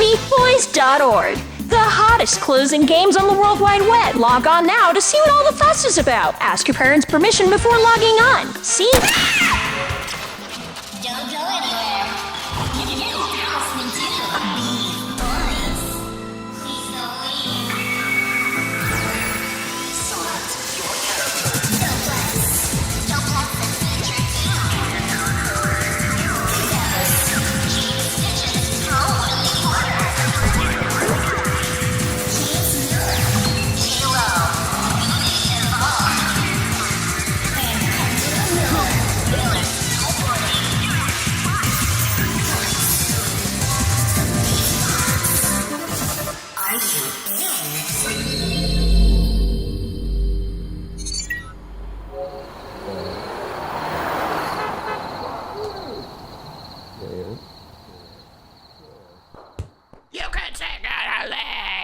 BeefBoys.org. The hottest closing games on the World Wide Web. Log on now to see what all the fuss is about. Ask your parents' permission before logging on. See? Don't go anywhere. You're listening to BeefBoys. Please don't leave. Select your character. Doplex and featured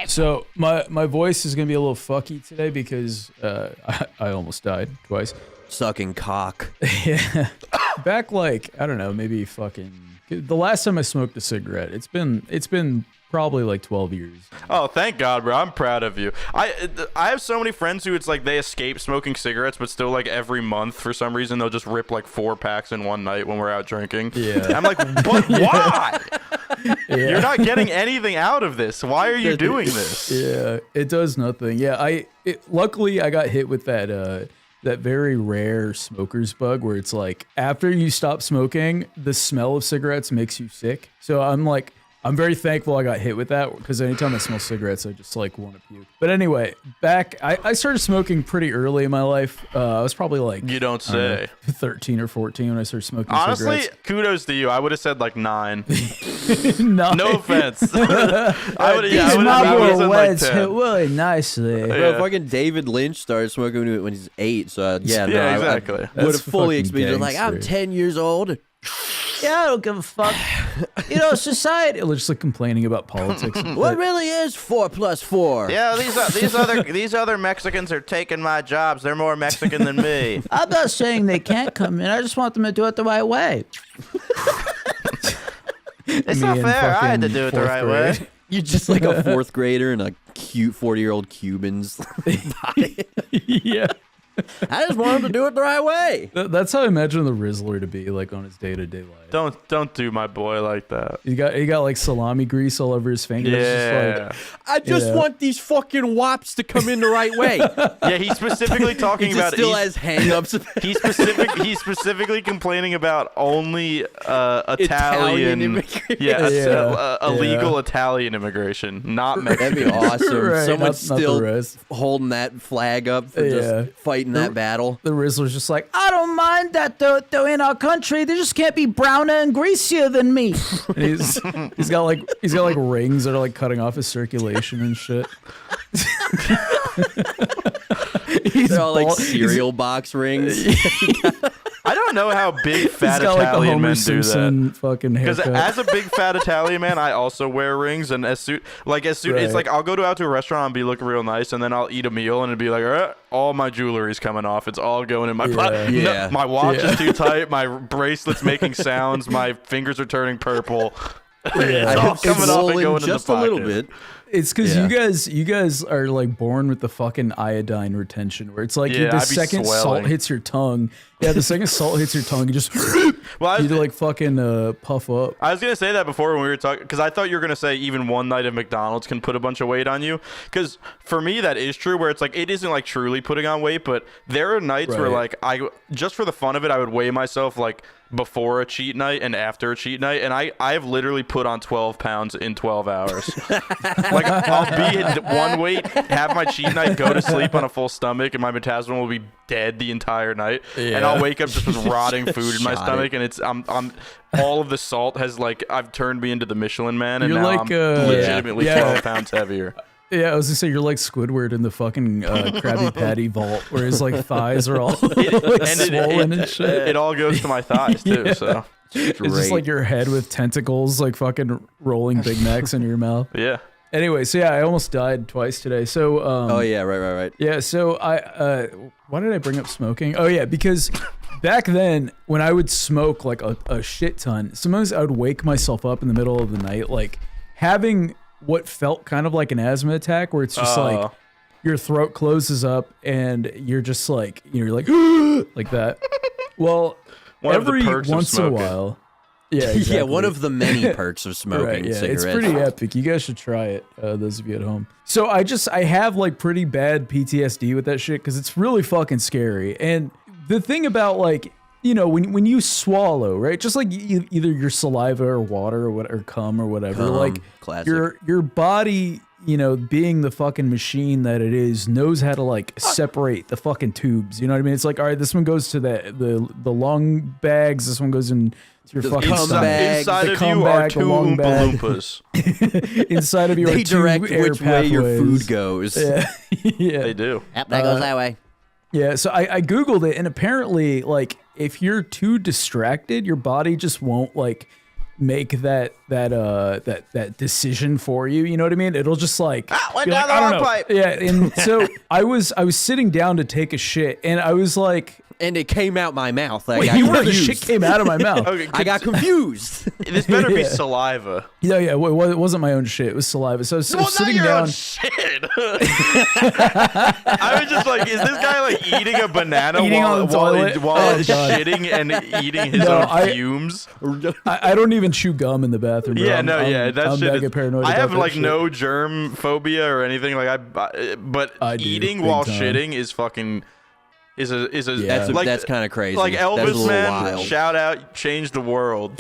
So my voice is gonna be a little fucky today because I almost died twice. Sucking cock. Yeah. Back like, I don't know, maybe fucking the last time I smoked a cigarette. It's been probably like 12 years. Oh, thank God, bro. I'm proud of you. I have so many friends who it's like they escape smoking cigarettes, but still like every month for some reason they'll just rip like 4 packs in one night when we're out drinking. Yeah. I'm like, but why? Yeah. You're not getting anything out of this. Why are you doing this? Yeah, it does nothing. Yeah, luckily I got hit with that very rare smoker's bug where it's like after you stop smoking, the smell of cigarettes makes you sick. So I'm very thankful I got hit with that because anytime I smell cigarettes, I just like want to puke. But anyway, I started smoking pretty early in my life. I was probably like, you don't say, 13 or 14 when I started smoking Honestly, cigarettes. Kudos to you. I would have said like 9. 9. No offense. I would These have words like hit really nicely. Yeah. Bro, fucking David Lynch started smoking when he's 8, so yeah, exactly. I would have fully fucking experienced like, I'm gangster. 10 years old. Yeah, I don't give a fuck. You know, society. Just like complaining about politics. What really is 4 plus 4? Yeah, these other Mexicans are taking my jobs. They're more Mexican than me. I'm not saying they can't come in. I just want them to do it the right way. It's not fair. I had to do it the right way. You're just like a 4th grader in a cute 40-year-old Cuban's body. Yeah. I just want him to do it the right way. That's how I imagine the Rizzler to be like on his day-to-day life. Don't do my boy like that. He got like salami grease all over his fingers. Yeah. I just want these fucking wops to come in the right way. Yeah, he's specifically talking he about. Still has hang-ups. He's specifically complaining about only Italian immigration. illegal Italian immigration, not Mexican. That'd be awesome. Right, Someone's not still the rest. holding that flag up for just fighting that battle. The Rizzler's just like, I don't mind that they're in our country. They just can't be browner and greasier than me. and he's got like rings that are like cutting off his circulation and shit. They're all like cereal box rings. I don't know how big fat He's got like the Italian Homer men do Simpson that. fucking Because haircut. as a big fat Italian man, I also wear rings, and as soon it's like I'll go out to a restaurant and be looking real nice, and then I'll eat a meal and it'd be like, all my jewelry's coming off. It's all going in my pocket. Yeah. No, my watch is too tight. My bracelet's making sounds. My fingers are turning purple. It's all coming off and going just in the a little pocket. bit. It's because you guys are like born with the fucking iodine retention, where it's like the I'd be second swelling. salt hits your tongue. Yeah, the second salt hits your tongue, you just you like fucking puff up. I was gonna say that before when we were talking, because I thought you were gonna say even one night at McDonald's can put a bunch of weight on you. Because for me that is true, where it's like it isn't like truly putting on weight, but there are nights where like I just for the fun of it, I would weigh myself like before a cheat night and after a cheat night, and I've literally put on 12 pounds in 12 hours. Like I'll be at one weight, have my cheat night, go to sleep on a full stomach, and my metabolism will be dead the entire night, and I'll wake up just with rotting food in my stomach, and it's I'm all of the salt has like I've turned me into the Michelin Man, and You're now like, I'm legitimately 12 pounds heavier. Yeah, I was gonna say you're like Squidward in the fucking Krabby Patty vault, where his like thighs are all like, swollen and shit. It all goes to my thighs too. So it's just like your head with tentacles, like fucking rolling Big Macs into your mouth. Yeah. Anyway, so yeah, I almost died twice today. So oh yeah, right. Yeah, so I why did I bring up smoking? Oh yeah, because back then when I would smoke like a shit ton, sometimes I would wake myself up in the middle of the night like having what felt kind of like an asthma attack, where it's just like your throat closes up and you're just like, you're like like that. Well, every once in a while. Yeah, exactly. Yeah, one of the many perks of smoking Right, yeah, cigarettes. it's pretty epic. You guys should try it, those of you at home. So I have like pretty bad PTSD with that shit because it's really fucking scary. And the thing about like, you know, when you swallow, right, just like either your saliva or water or cum or whatever, like classic. your body, you know, being the fucking machine that it is, knows how to like separate the fucking tubes. You know what I mean? It's like, all right, this one goes to the lung bags. This one goes in to your fucking cum stomach. bag. Inside The of cum you are bag, two the lung Oompa bag. Loompas. Inside of you They are two direct air which way your pathways. food goes. Yeah, yeah. They do. Yep, that goes that way. Yeah, so I Googled it, and apparently, like, if you're too distracted, your body just won't like make that decision for you. You know what I mean? It'll just like went be down like, the I don't wrong know. pipe. Yeah, and so I was sitting down to take a shit, and I was like, And it came out my mouth. I wait, got the confused. shit came out of my mouth. Okay, I got confused. this better be Yeah. saliva. Yeah, it wasn't my own shit. It was saliva. So I was Well, not sitting your down. own shit. I was just like, is this guy like eating a banana Eating while, on the while, toilet? while Oh, he's God. shitting and eating his No, own fumes? I don't even chew gum in the bathroom. Bro. Yeah, I'm that shit. mega paranoid. I about have that like shit. no germ phobia or anything. Like but I do, eating big while time. shitting is fucking is a Yeah. That's kind of crazy. like That's a Elvis little man. wild. Shout out, change the world.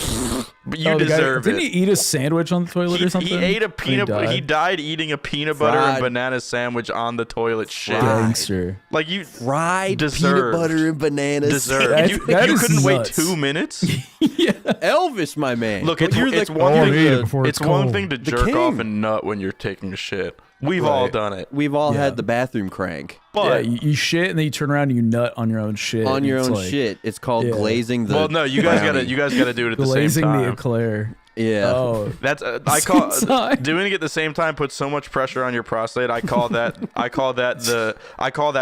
But you Oh, the guy- deserve didn't it. he eat a sandwich on the toilet or something? He ate a And peanut. died? He died eating a peanut butter and Fried. banana sandwich on the toilet. Shit. Gangster. Like you Fried Deserved. peanut butter and bananas. deserve. That- You that is couldn't wait nuts. 2 minutes. Elvis, my man. Look, But it's, you're it's the, one Oh, thing. eat it before It's it's one cold. thing to The jerk off king. and nut when you're taking a shit. We've all Right. done it. We've all Yeah. had the bathroom crank. Yeah, But you shit and then you turn around and you nut on your own shit. On your It's own like shit. It's called Yeah. glazing the well, no, you guys brownie. gotta do it at the same Glazing the time. eclair. Yeah. Oh, That's I call Same time. doing it at the same time puts so much pressure on your prostate. I call that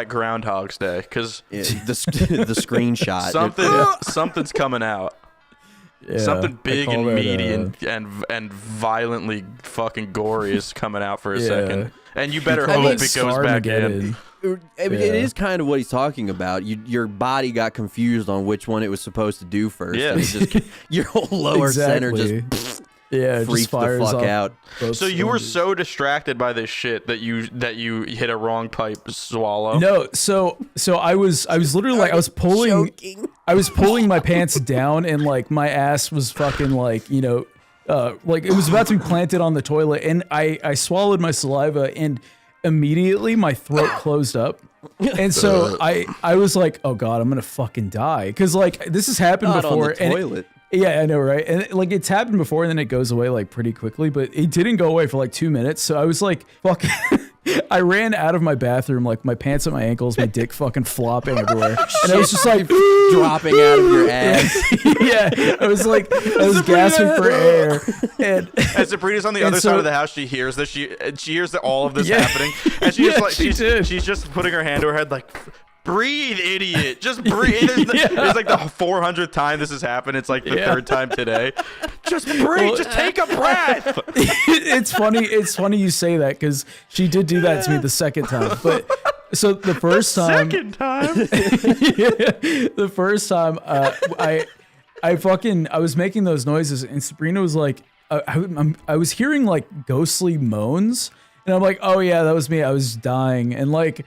Groundhog's Day because Yeah, the screenshot. something's coming out. yeah. Something I big call and that, meaty and violently fucking gory is coming out for a Yeah. second. And you better call hope that it goes back in. Sarmageddon. I mean, Yeah. It is kind of what he's talking about. Your body got confused on which one it was supposed to do first. Yeah. And it just, your whole lower center Exactly. just Yeah, it freaked just the fires fuck off out. both So you were cylinders. so distracted by this shit that you hit a wrong pipe swallow. No, so I was literally like I was pulling my pants down and like my ass was fucking like, you know, like it was about to be planted on the toilet and I swallowed my saliva and immediately my throat closed up. And so I was like, oh God, I'm gonna fucking die. Cause like this has happened Not before. on the and toilet. yeah, I know, right? And like it's happened before and then it goes away like pretty quickly, but it didn't go away for like 2 minutes. So I was like, fuck. I ran out of my bathroom, like my pants at my ankles, my dick fucking flopping everywhere. And I was just like, dropping out of your ass. yeah, I was like, I was gasping for air. And As Sabrina's on the And other so- side of the house, she hears this. She hears that all of this Yeah. happening, and she Yeah, just like she did. she's just putting her hand to her head like, breathe, idiot, just breathe. It's like the 400th time this has happened. It's like the Yeah. third time today. Just breathe, Well, just take a breath. it's funny you say that because she did do that to me the second time. But so the first time, Second time. the first time, I was making those noises and Sabrina was like, I was hearing like ghostly moans and I'm like, oh yeah, that was me. I was dying and like,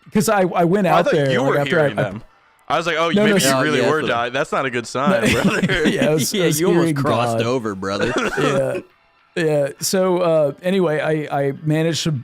because I went I out thought there you like, were after hearing I them. I was like, oh, No, maybe no, you really yeah, were so- dying. That's not a good sign, brother. yeah, I was Yeah, you almost hearing crossed God. over, brother. Yeah. So anyway, I managed to,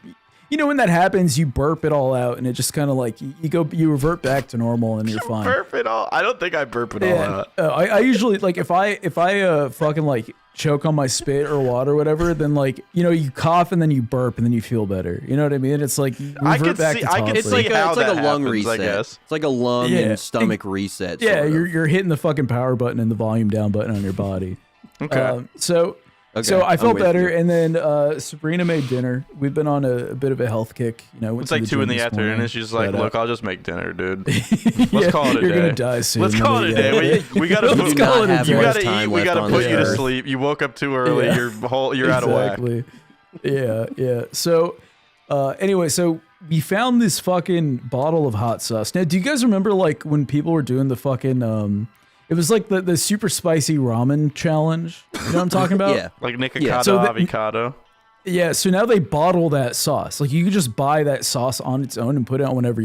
you know, when that happens, you burp it all out, and it just kind of like you revert back to normal, and you're fine. Burp it all. I don't think I burp it all Yeah. out. I usually like if I fucking like choke on my spit or water or whatever, then like, you know, you cough and then you burp and then you feel better. You know what I mean? It's like you I revert could back see- to I top. could It's see like how a that lung happens, I reset. guess. It's like a lung Yeah. and stomach reset. yeah, sort of. you're hitting the fucking power button and the volume down button on your body. Okay. So So I I'm felt with better, you. and then Sabrina made dinner. We've been on a bit of a health kick. Went It's to like the 2 in gym the this afternoon, morning. and she's like, But, "Look, I'll just make dinner, dude. yeah, Let's call it a you're day. gonna die soon. Let's call it a day. We gotta Let's put, call it a have day. you much gotta time eat. We left gotta on put this you to earth. sleep. You woke up too early. Yeah. You're out of whack. Exactly. Yeah. So, anyway, so we found this fucking bottle of hot sauce. Now, do you guys remember like when people were doing the fucking it was like the super spicy ramen challenge? You know what I'm talking about? Yeah. Like Nikocado Yeah. So the- avocado. Yeah, so now they bottle that sauce. Like you can just buy that sauce on its own and put it on whatever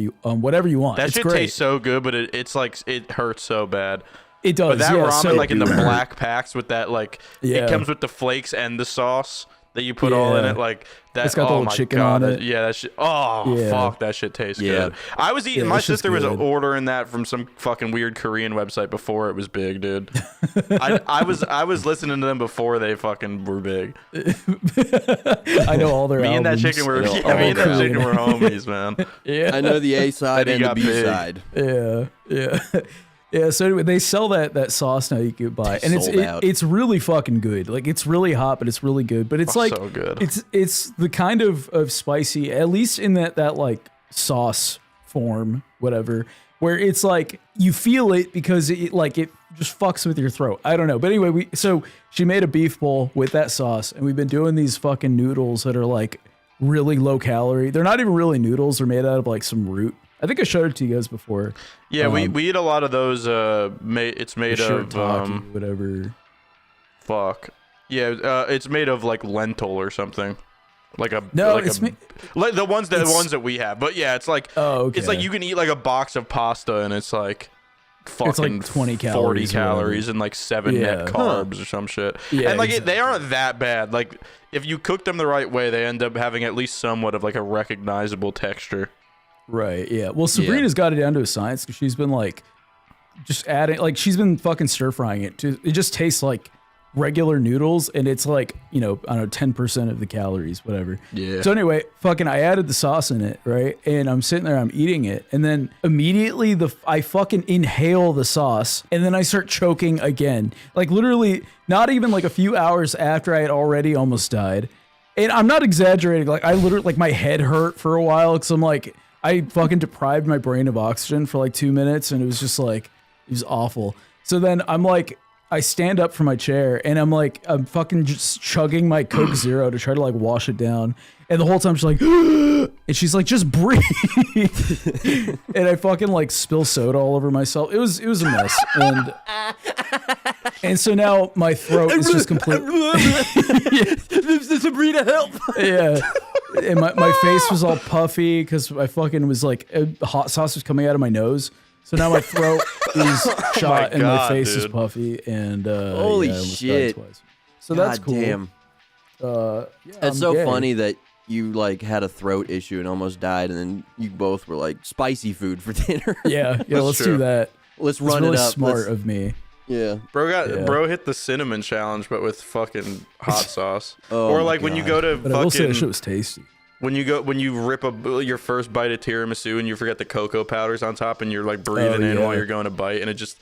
you want. That it's shit great. tastes so good, but it's like it hurts so bad. It does. But that yeah, ramen, so, like in the black packs with that, like Yeah. it comes with the flakes and the sauce that you put all in Yeah. it, like that. It's got the oh little my chicken god, on that- it. yeah, that shit. Oh Yeah. fuck, that shit tastes Yeah. good. I was eating. Yeah, my that shit's sister was good. ordering that from some fucking weird Korean website before it was big, dude. I was listening to them before they fucking were big. I know all their Me and that albums. chicken were You know, yeah, me and that all chicken Korean. were homies, man. Yeah. I know the A side Then and he the got B big. side. Yeah. Yeah, so anyway, they sell that sauce now you can buy, and Sold out. it's really fucking good. Like it's really hot, but it's really good. But it's Oh, like so good. It's the kind of spicy, at least in that like sauce form, whatever, where it's like you feel it because it just fucks with your throat. I don't know, but anyway, so she made a beef bowl with that sauce, and we've been doing these fucking noodles that are like really low calorie. They're not even really noodles. They're made out of like some root. I think I showed it to you guys before. Yeah, we eat a lot of those. It's made of Shirataki, whatever. fuck. Yeah, it's made of like lentil or something. Like a No, like it's a, like the ones that we have. But yeah, it's like Oh, okay. it's like you can eat like a box of pasta and it's like fucking It's like 20 40 calories or whatever. calories and like 7 net Yeah. carbs or some shit. Yeah, and like exactly. they aren't that bad. Like if you cook them the right way, they end up having at least somewhat of like a recognizable texture. Right, yeah. Well, Sabrina's got it down to a science because she's been like just adding, like she's been fucking stir frying it. It just tastes like regular noodles, and it's like, I don't know, 10% of the calories, whatever. Yeah. So anyway, fucking I added the sauce in it, right? And I'm sitting there, I'm eating it, and then immediately I fucking inhale the sauce, and then I start choking again. Like literally, not even like a few hours after I had already almost died. And I'm not exaggerating. Like I literally, like my head hurt for a while because I'm like, I fucking deprived my brain of oxygen for like 2 minutes, and it was just like, it was awful. So then I'm like, I stand up from my chair, and I'm fucking just chugging my Coke Zero to try to like wash it down. And the whole time she's like, and she's like, just breathe. And I fucking like spill soda all over myself. It was a mess. And so now my throat is just completely. Sabrina, help! Yeah. And my face was all puffy because I fucking was like, hot sauce was coming out of my nose. So now my throat is shot and my God, face is dude. puffy. And Holy I almost died shit. twice. So that's God cool. Damn. Yeah, It's I'm so gay. funny that you like had a throat issue and almost died, and then you both were like spicy food for dinner. Yeah, let's true. do that. Let's It's run really it up. smart Let's- of me. Yeah. Bro hit the cinnamon challenge, but with fucking hot sauce. Oh or my like when you God. go to But I will say that fucking shit was tasty. when you rip your first bite of tiramisu and you forget the cocoa powders on top and you're like breathing in yeah. while you're going to bite and it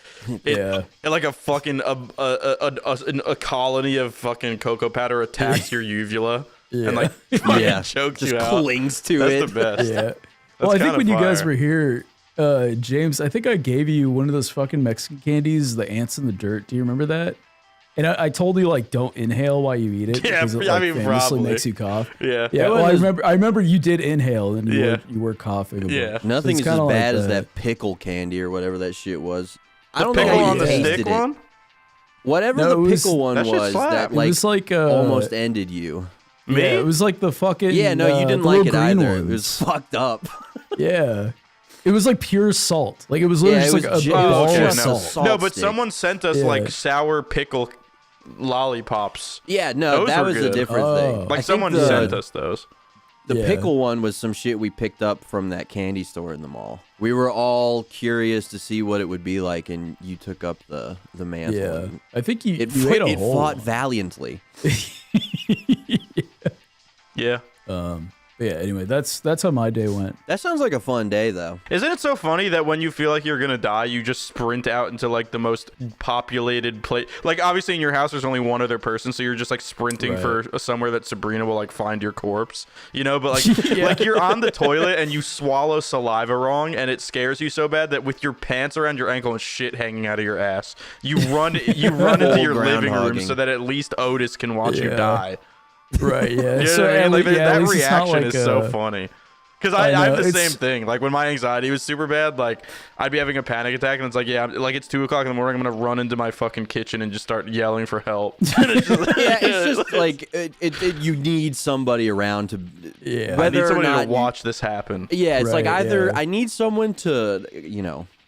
Yeah. like a fucking a colony of fucking cocoa powder attacks your uvula and like fucking Yeah. chokes Just you out. clings to That's it. the best. Yeah. Well, I think kinda when you guys fire. were here, James, I think I gave you one of those fucking Mexican candies, the ants in the dirt. Do you remember that? And I told you like don't inhale while you eat it Yeah, because it I like, mean, famously probably. makes you cough. Yeah. Yeah, It well, I wasn't remember you did inhale and Yeah. you were coughing. A bit. Yeah. Nothing it's is as kinda like bad as that. that pickle candy or whatever that shit was. I The don't know pickle how on you the tasted stick it. one? Whatever No, the it was- pickle one that shit was, slapped. that It like was like almost ended you. Me? Yeah, it was like the fucking Yeah, no, you didn't the like it little green either. It ones. was fucked up. Yeah. It was like pure salt. Like it was literally Yeah, just it like was a ju- ball it of was no. salt. salt No, but stick. someone sent us Yeah. like sour pickle lollipops. Yeah, no, Those that were was a good. different Oh. thing. Like I think someone the- sent us those. The Yeah. pickle one was some shit we picked up from that candy store in the mall. We were all curious to see what it would be like, and you took up the mantle. Yeah. I think you It, ate a it whole fought one. valiantly. Yeah. But But yeah, anyway, that's how my day went. That sounds like a fun day, though. Isn't it so funny that when you feel like you're gonna die, you just sprint out into like the most populated place? Like obviously in your house, there's only one other person, so you're just like sprinting for somewhere that Sabrina will like find your corpse, you know? But like, like you're on the toilet and you swallow saliva wrong, and it scares you so bad that with your pants around your ankle and shit hanging out of your ass, you run into your living room groundhogging. so that at least Otis can watch you die. Right, yeah. You know So what I mean? Like, at that least it's not reaction like is so funny. Because I know, have the it's- same thing. Like when my anxiety was super bad, like I'd be having a panic attack, and it's like, yeah, like it's 2 o'clock in the morning. I'm gonna run into my fucking kitchen and just start yelling for help. It's just like you need somebody around to. Yeah. I Whether need or somebody not to watch this happen. Yeah, it's like Right, either yeah. I need someone to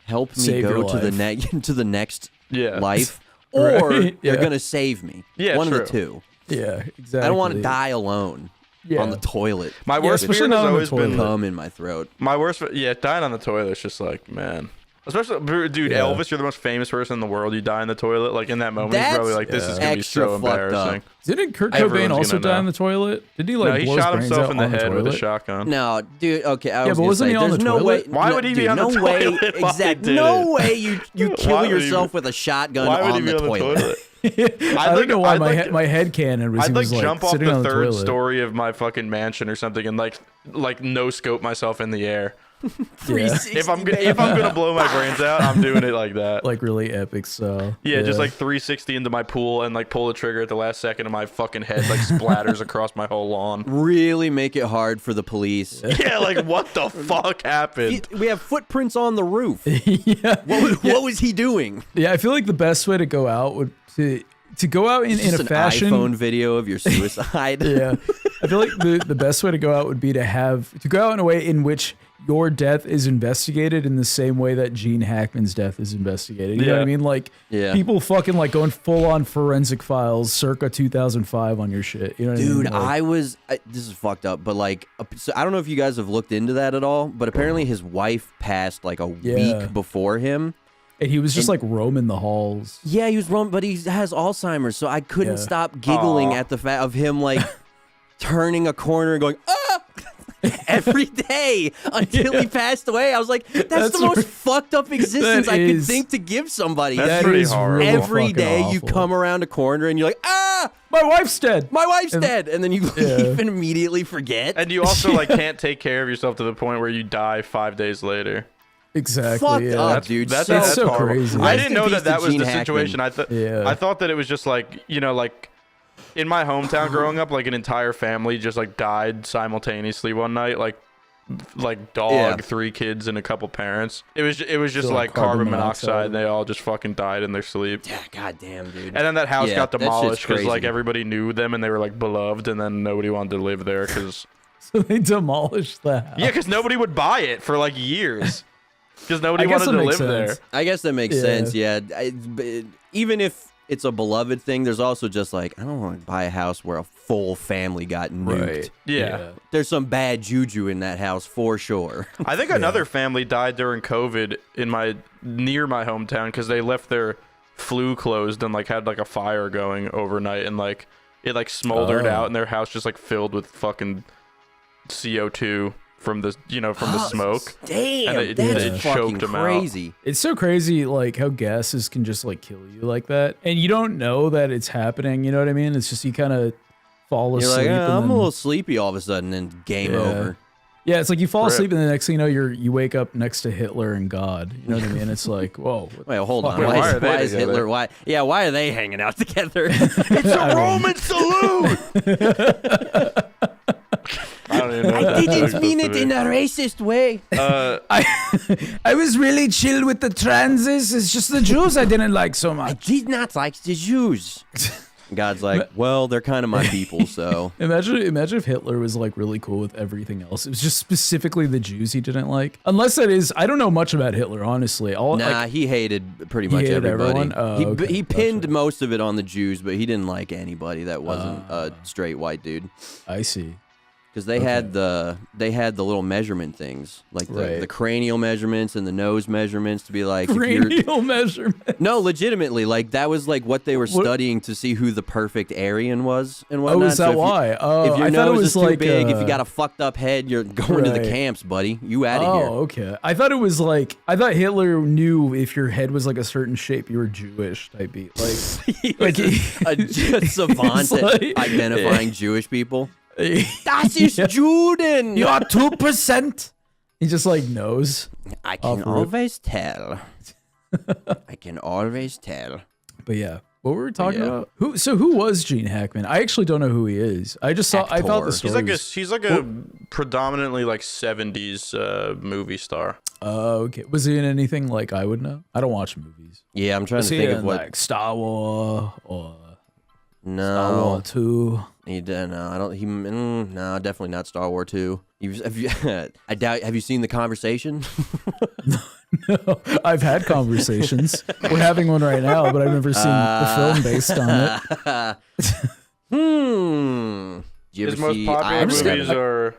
help me Save go your to the life. to the next Yeah. life, or Right, they're yeah. gonna save me. Yeah, one of true. the two. Yeah, exactly. I don't want to die alone on the toilet. My worst especially fear not has on the always been toilet. Cum in my throat. my worst. Yeah, dying on the toilet is just like, man. Especially, dude, Yeah. Elvis, you're the most famous person in the world. You die in the toilet. Like in that moment, he's That's probably like, "This is gonna be extra so fucked up. embarrassing." Didn't Kurt Everyone's Cobain also gonna die know. in the toilet? Did he No, like he blow his shot brains himself out in the on head with a toilet? shotgun. No, dude. Okay, I was but gonna wasn't say, he on there's the no way. toilet? Why would he be dude, on the no way. toilet while he Exactly. did No it? way. You Why kill would he be- yourself with a shotgun Why would on he be the on the toilet. toilet? I don't know why I'd like- my head canon was I'd he like was like jump off sitting the on the third toilet. story of my fucking mansion or something and like no scope myself in the air. 360, If I'm gonna blow my brains out, I'm doing it like that. Like really epic style. Yeah, just like 360 into my pool and like pull the trigger at the last second and my fucking head like splatters across my whole lawn. really make it hard for the police. Yeah, like what the fuck happened? We have footprints on the roof. yeah. What was he doing? Yeah, I feel like the best way to go out would to go out in Just a an fashion. iPhone video of your suicide. Yeah, I feel like the best way to go out would be to go out in a way in which your death is investigated in the same way that Gene Hackman's death is investigated. You know what I Yeah. mean? Like people fucking like going full on forensic files circa 2005 on your shit. You know what I mean? Dude, Like, this is fucked up, but like, so I don't know if you guys have looked into that at all, but apparently his wife passed like a week before him. and he was just like roaming the halls. Yeah, he was wrong, but he has Alzheimer's, so I couldn't Yeah. stop giggling at the fact of him like turning a corner and going, ah! every day until he passed away. I was like, that's the most fucked up existence I could think to give somebody. That's pretty is horrible. really Every fucking day you awful. come around a corner and you're like, ah, My wife's dead. my wife's dead. And then you Yeah. leave and immediately forget. And you also like can't take care of yourself to the point where you die 5 days later. Exactly. Fucked yeah. up, dude. That's so horrible. crazy. I Rest didn't in know peace that to was Gene the Hackman. situation. I thought that it was just like, you know, like in my hometown growing up, like an entire family just like died simultaneously one night, like dog, 3 kids and a couple parents. It was just So, like carbon monoxide and they all just fucking died in their sleep. Yeah, goddamn, dude. And then that house Yeah, got that shit's demolished because like crazy. everybody knew them and they were like beloved, and then nobody wanted to live there because So they demolished the house. yeah, because nobody would buy it for like years because nobody I guess wanted that to makes live sense. there. I guess that makes Yeah. sense. Yeah. But even if it's a beloved thing, there's also just like, I don't want to buy a house where a full family got nuked. Right. Yeah. There's some bad juju in that house for sure. I think another family died during COVID near my hometown because they left their flue closed and like had like a fire going overnight, and like it like smoldered out and their house just like filled with fucking CO2 from the smoke. Damn, And that's they fucking choked 'em out. crazy. It's so crazy, like how gases can just like kill you like that, and you don't know that it's happening. You know what I mean? It's just you kind of fall You're asleep. like, and I'm then, a little sleepy all of a sudden, and game over. Yeah, it's like you fall Rip. asleep, and the next thing you know, you wake up next to Hitler and God. You know what I mean? It's like, whoa. Wait, hold on. Fuck, Why why is, are they why is together? Hitler? Why are they hanging out together? It's a Roman salute. I don't even know. what that joke's supposed to be. a racist way. I was really chill with the transes. It's just the Jews I didn't like so I much. did not like the Jews. God's like, well, they're kind of my people, so. Imagine if Hitler was like really cool with everything else. It was just specifically the Jews he didn't like. Unless that is, I don't know much about Hitler, honestly. Nah, he hated pretty much hated everybody. everyone? Oh, he okay, he gotcha. pinned most of it on the Jews, but he didn't like anybody that wasn't a straight white dude. I see. because they had the little measurement things, like the cranial measurements and the nose measurements to be like cranial measurement. No, legitimately, like that was like what they were studying to see who the perfect Aryan was and whatnot. Oh, is that why? If your nose is too big, if you got a fucked up head, you're going to the camps, buddy. You out of here. Oh, okay. I thought Hitler knew if your head was like a certain shape, you were Jewish type beat. Like, a savant at identifying Jewish people. Das ist Juden. You are 2%. He just like knows. I can always tell. I can always tell. But yeah, what were we talking about? Who was Gene Hackman? I actually don't know who he is. I just saw. I thought the story. He's like a predominantly like 70s movie star. Okay. Was he in anything like I would know? I don't watch movies. Yeah, I'm trying to think of what like Star Wars or Star Wars 2. He did. No, I don't. No, definitely not Star Wars 2. I doubt. Have you seen The Conversation? No, I've had conversations. We're having one right now, but I've never seen the film based on it. His most popular movies are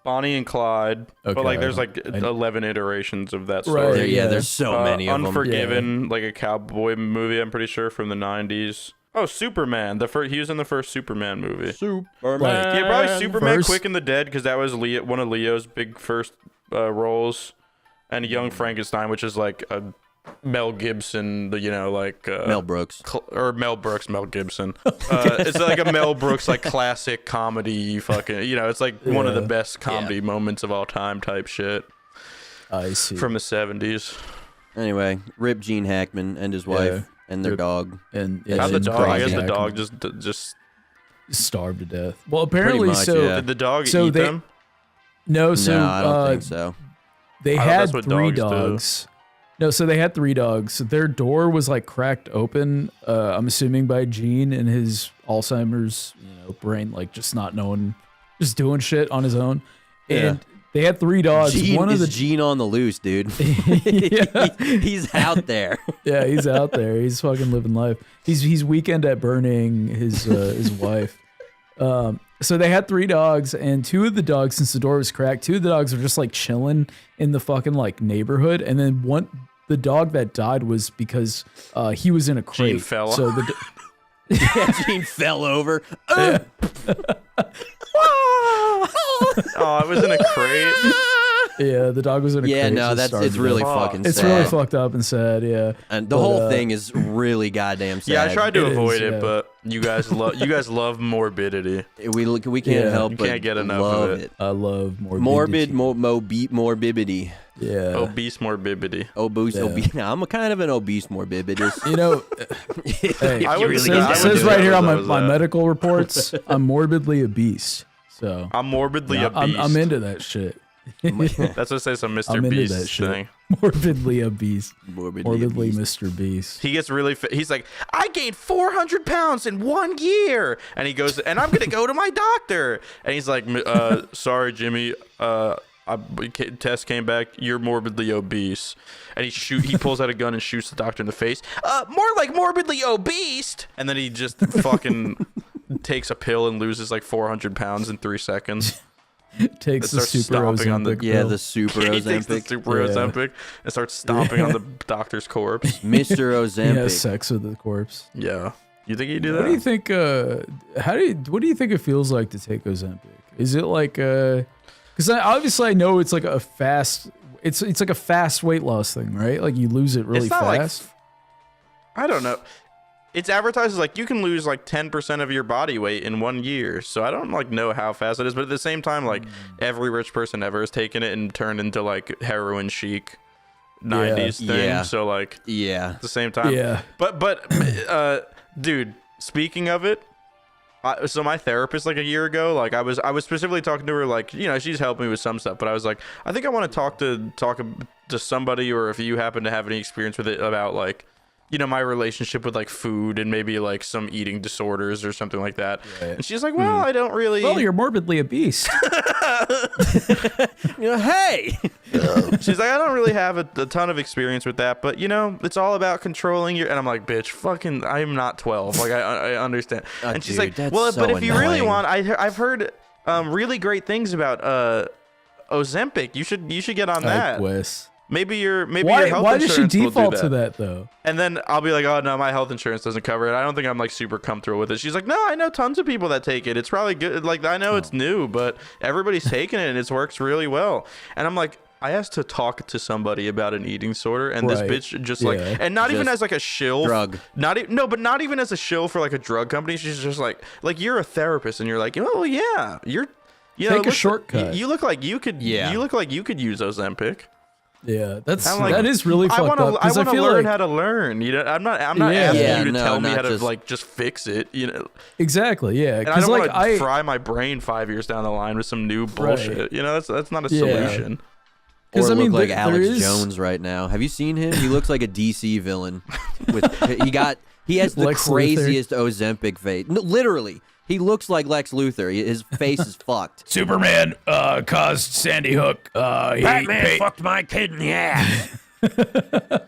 Bonnie and Clyde, but like there's like 11 iterations of that story. Right, yeah, there's so many of them. Unforgiven, like a cowboy movie, I'm pretty sure, from the 90s. Oh, Superman. He was in the first Superman movie. Superman. Yeah, probably Superman Quick and the Dead, because that was one of Leo's big first roles. And Young Frankenstein, which is like a Mel Gibson, Mel Brooks. Mel Gibson. It's like a Mel Brooks, like classic comedy fucking, it's like one of the best comedy moments of all time type shit. I see. From the 70s. Anyway, rip Gene Hackman and his wife and their dog. And how'd the dog? I guess the dog just starved to death. Well, apparently, much, did the dog eat them? No, I don't think so. They had 3 dogs. No, so they had 3 dogs. Their door was like cracked open. I'm assuming by Gene and his Alzheimer's, brain, like just not knowing, just doing shit on his own. And they had 3 dogs. Gene on the loose, dude. He's out there. Yeah, he's out there. He's fucking living life. He's weekend at burning his wife. So they had 3 dogs, and 2 of the dogs, since the door was cracked, 2 of the dogs were just like chilling in the fucking like neighborhood. And then the dog that died was because he was in a crate. Gene fell. So Gene fell over. Oh, it was in a crate. Yeah, the dog was in a crate. Yeah, no, it's really fucking sad. It's really fucked up and sad, yeah. And the whole thing is really goddamn sad. Yeah, I tried to avoid it, but you guys love morbidity. We can't help but can't get enough love of it. I love morbidity. Morbidity. Yeah. Obese morbidity. Obese. I'm a kind of an obese morbidus. Hey, it says right here on my medical reports, I'm morbidly obese. So I'm morbidly obese. I'm into that shit. That's what says some Mr. I'm into Beast that shit. thing. Morbidly obese. Morbidly Mr. Beast. He gets really fit. He's like, I gained 400 pounds in 1 year. And he goes, and I'm going to go to my doctor. And he's like, sorry, Jimmy. Test came back. You're morbidly obese. And he pulls out a gun and shoots the doctor in the face. More like morbidly obese. And then he just fucking takes a pill and loses like 400 pounds in 3 seconds. Takes the super Ozempic pill. the super He Ozempic. takes the super Ozempic and starts stomping on the doctor's corpse. Mr. Ozempic. He has sex with the corpse. Yeah. You think he'd do that? What do you think? What do you think it feels like to take Ozempic? Is it like because obviously I know it's like a fast. It's like a fast weight loss thing, right? Like you lose it really fast. I don't know. It's advertised as like you can lose like 10% of your body weight in 1 year. So I don't like know how fast it is, but at the same time, like every rich person ever has taken it and turned into like heroin chic 90s thing. Yeah. So like Yeah. at the same time. Yeah. But dude, speaking of it, so my therapist like a year ago, like I was specifically talking to her, like, she's helped me with some stuff, but I was like, I think I want to talk to somebody, or if you happen to have any experience with it, about like, my relationship with like food and maybe like some eating disorders or something like that. Right. And she's like, well, I don't really. Well, you're morbidly obese. Hey. She's like, I don't really have a ton of experience with that, but it's all about controlling your. And I'm like, bitch, I'm not 12. Like I understand. And she's like, well, but if you really want, I've heard really great things about Ozempic. You should get on that. Wes. Maybe your Why health does she insurance will do default to that though? And then I'll be like, oh no, my health insurance doesn't cover it. I don't think I'm like super comfortable with it. She's like, no, I know tons of people that take it. It's probably good. Like I know it's new, but everybody's taking it and it works really well. And I'm like, I asked to talk to somebody about an eating disorder, and this bitch just like, and not even as like a shill drug. Not even as a shill for like a drug company. She's just like you're a therapist, and you're like, oh yeah, take a shortcut. You look like you could. Yeah. You look like you could use Ozempic. Yeah, like, that is really fucked up. I want to learn like, how to learn. You know, I'm not asking you to tell me how to like just fix it. You know, exactly. Yeah, and I don't want to like, fry my brain 5 years down the line with some new bullshit. You know, that's not a solution. Or I mean, look like there Alex is- Jones right now. Have you seen him? He looks like a DC villain. He has the Lex craziest Ozempic face. No, literally, he looks like Lex Luthor. His face is fucked. Superman caused Sandy Hook. Batman fucked my kid in the ass.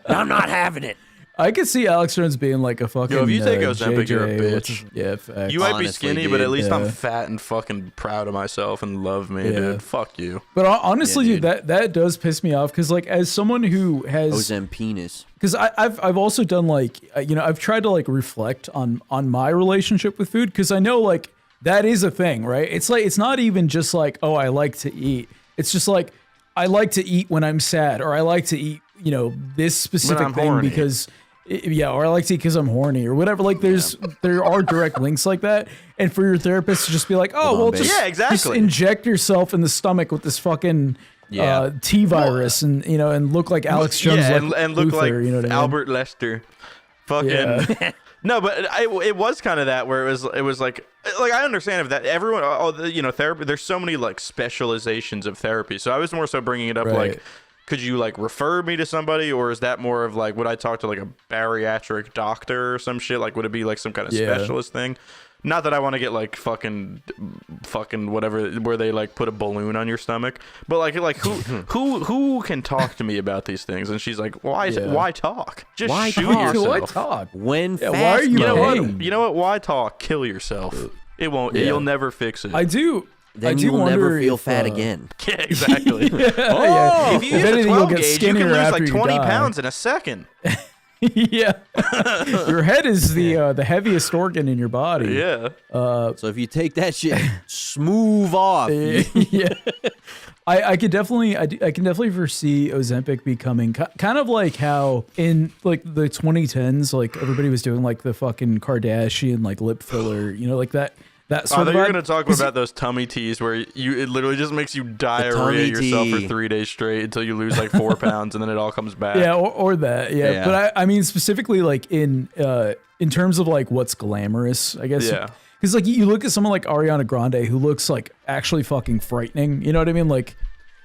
I'm not having it. I could see Alex Jones being like a fucking. Yo, if you take Ozempic, you're a JJ, what's bitch. his- Yeah, facts. You might be Honestly, skinny, but at dude. least I'm Yeah. fat and fucking proud of myself and love me, Yeah. dude. Fuck you. But honestly, Yeah, dude, that does piss me off because like as someone who has Ozempenis. because I've also done like I've tried to like reflect on my relationship with food because I know like that is a thing, right? It's like it's not even just like, oh, I like to eat. It's just like I like to eat when I'm sad, or I like to eat this specific I'm thing horny. because or I like to eat because I'm horny or whatever. Like there are direct links like that, and for your therapist to just be like, oh, on, well, babe. just Yeah, exactly. just inject yourself in the stomach with this fucking T virus, and and look like Alex Jones, yeah, like and look Luther, like you know what I mean? Albert Lester. Fucking Yeah. no, but it was kind of that where it was like I understand if that everyone therapy. There's so many like specializations of therapy. So I was more so bringing it up Right. like, could you like refer me to somebody, or is that more of like would I talk to like a bariatric doctor or some shit? Like would it be like some kind of specialist thing? Not that I want to get like fucking whatever where they like put a balloon on your stomach, but like who can talk to me about these things? And she's like, why talk? Just Why shoot talk? yourself. Why talk? When Yeah, why fast are you You know Hey. what? You know what? Why talk? Kill yourself. It won't. Yeah. You'll never fix it. I do. then I do you will never wonder feel if, fat again. yeah, exactly. Yeah. If you use If a anything, 12 you'll get gauge, you can skinnier lose after like you 20 die. pounds in a second. Yeah, your head is the heaviest organ in your body. Yeah. So if you take that shit, smooth off. Yeah. I could definitely I can definitely foresee Ozempic becoming kind of like how in like the 2010s like everybody was doing like the fucking Kardashian like lip filler, like that I sort thought of you were vibe. going to talk about those tummy teas where it literally just makes you diarrhea tummy yourself for tea. 3 days straight until you lose like 4 pounds and then it all comes back. Yeah, or that. Yeah. Yeah. But I mean specifically like in terms of like what's glamorous, I guess. Yeah. Because like you look at someone like Ariana Grande who looks like actually fucking frightening. You know what I mean? Like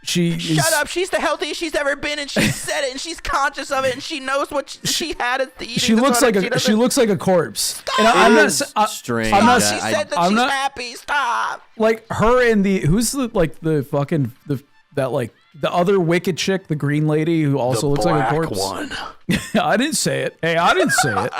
she Shut up! She's the healthiest she's ever been, and she said it, and she's conscious of it, and she knows what she had at the eating. She looks like she looks like a corpse. And I'm It not is I, strange. I'm not. She said that I'm she's not- happy. Stop. Like her and who's the like the fucking that like the other wicked chick, the green lady who also looks like a corpse. One. I didn't say it. Hey, I didn't say it.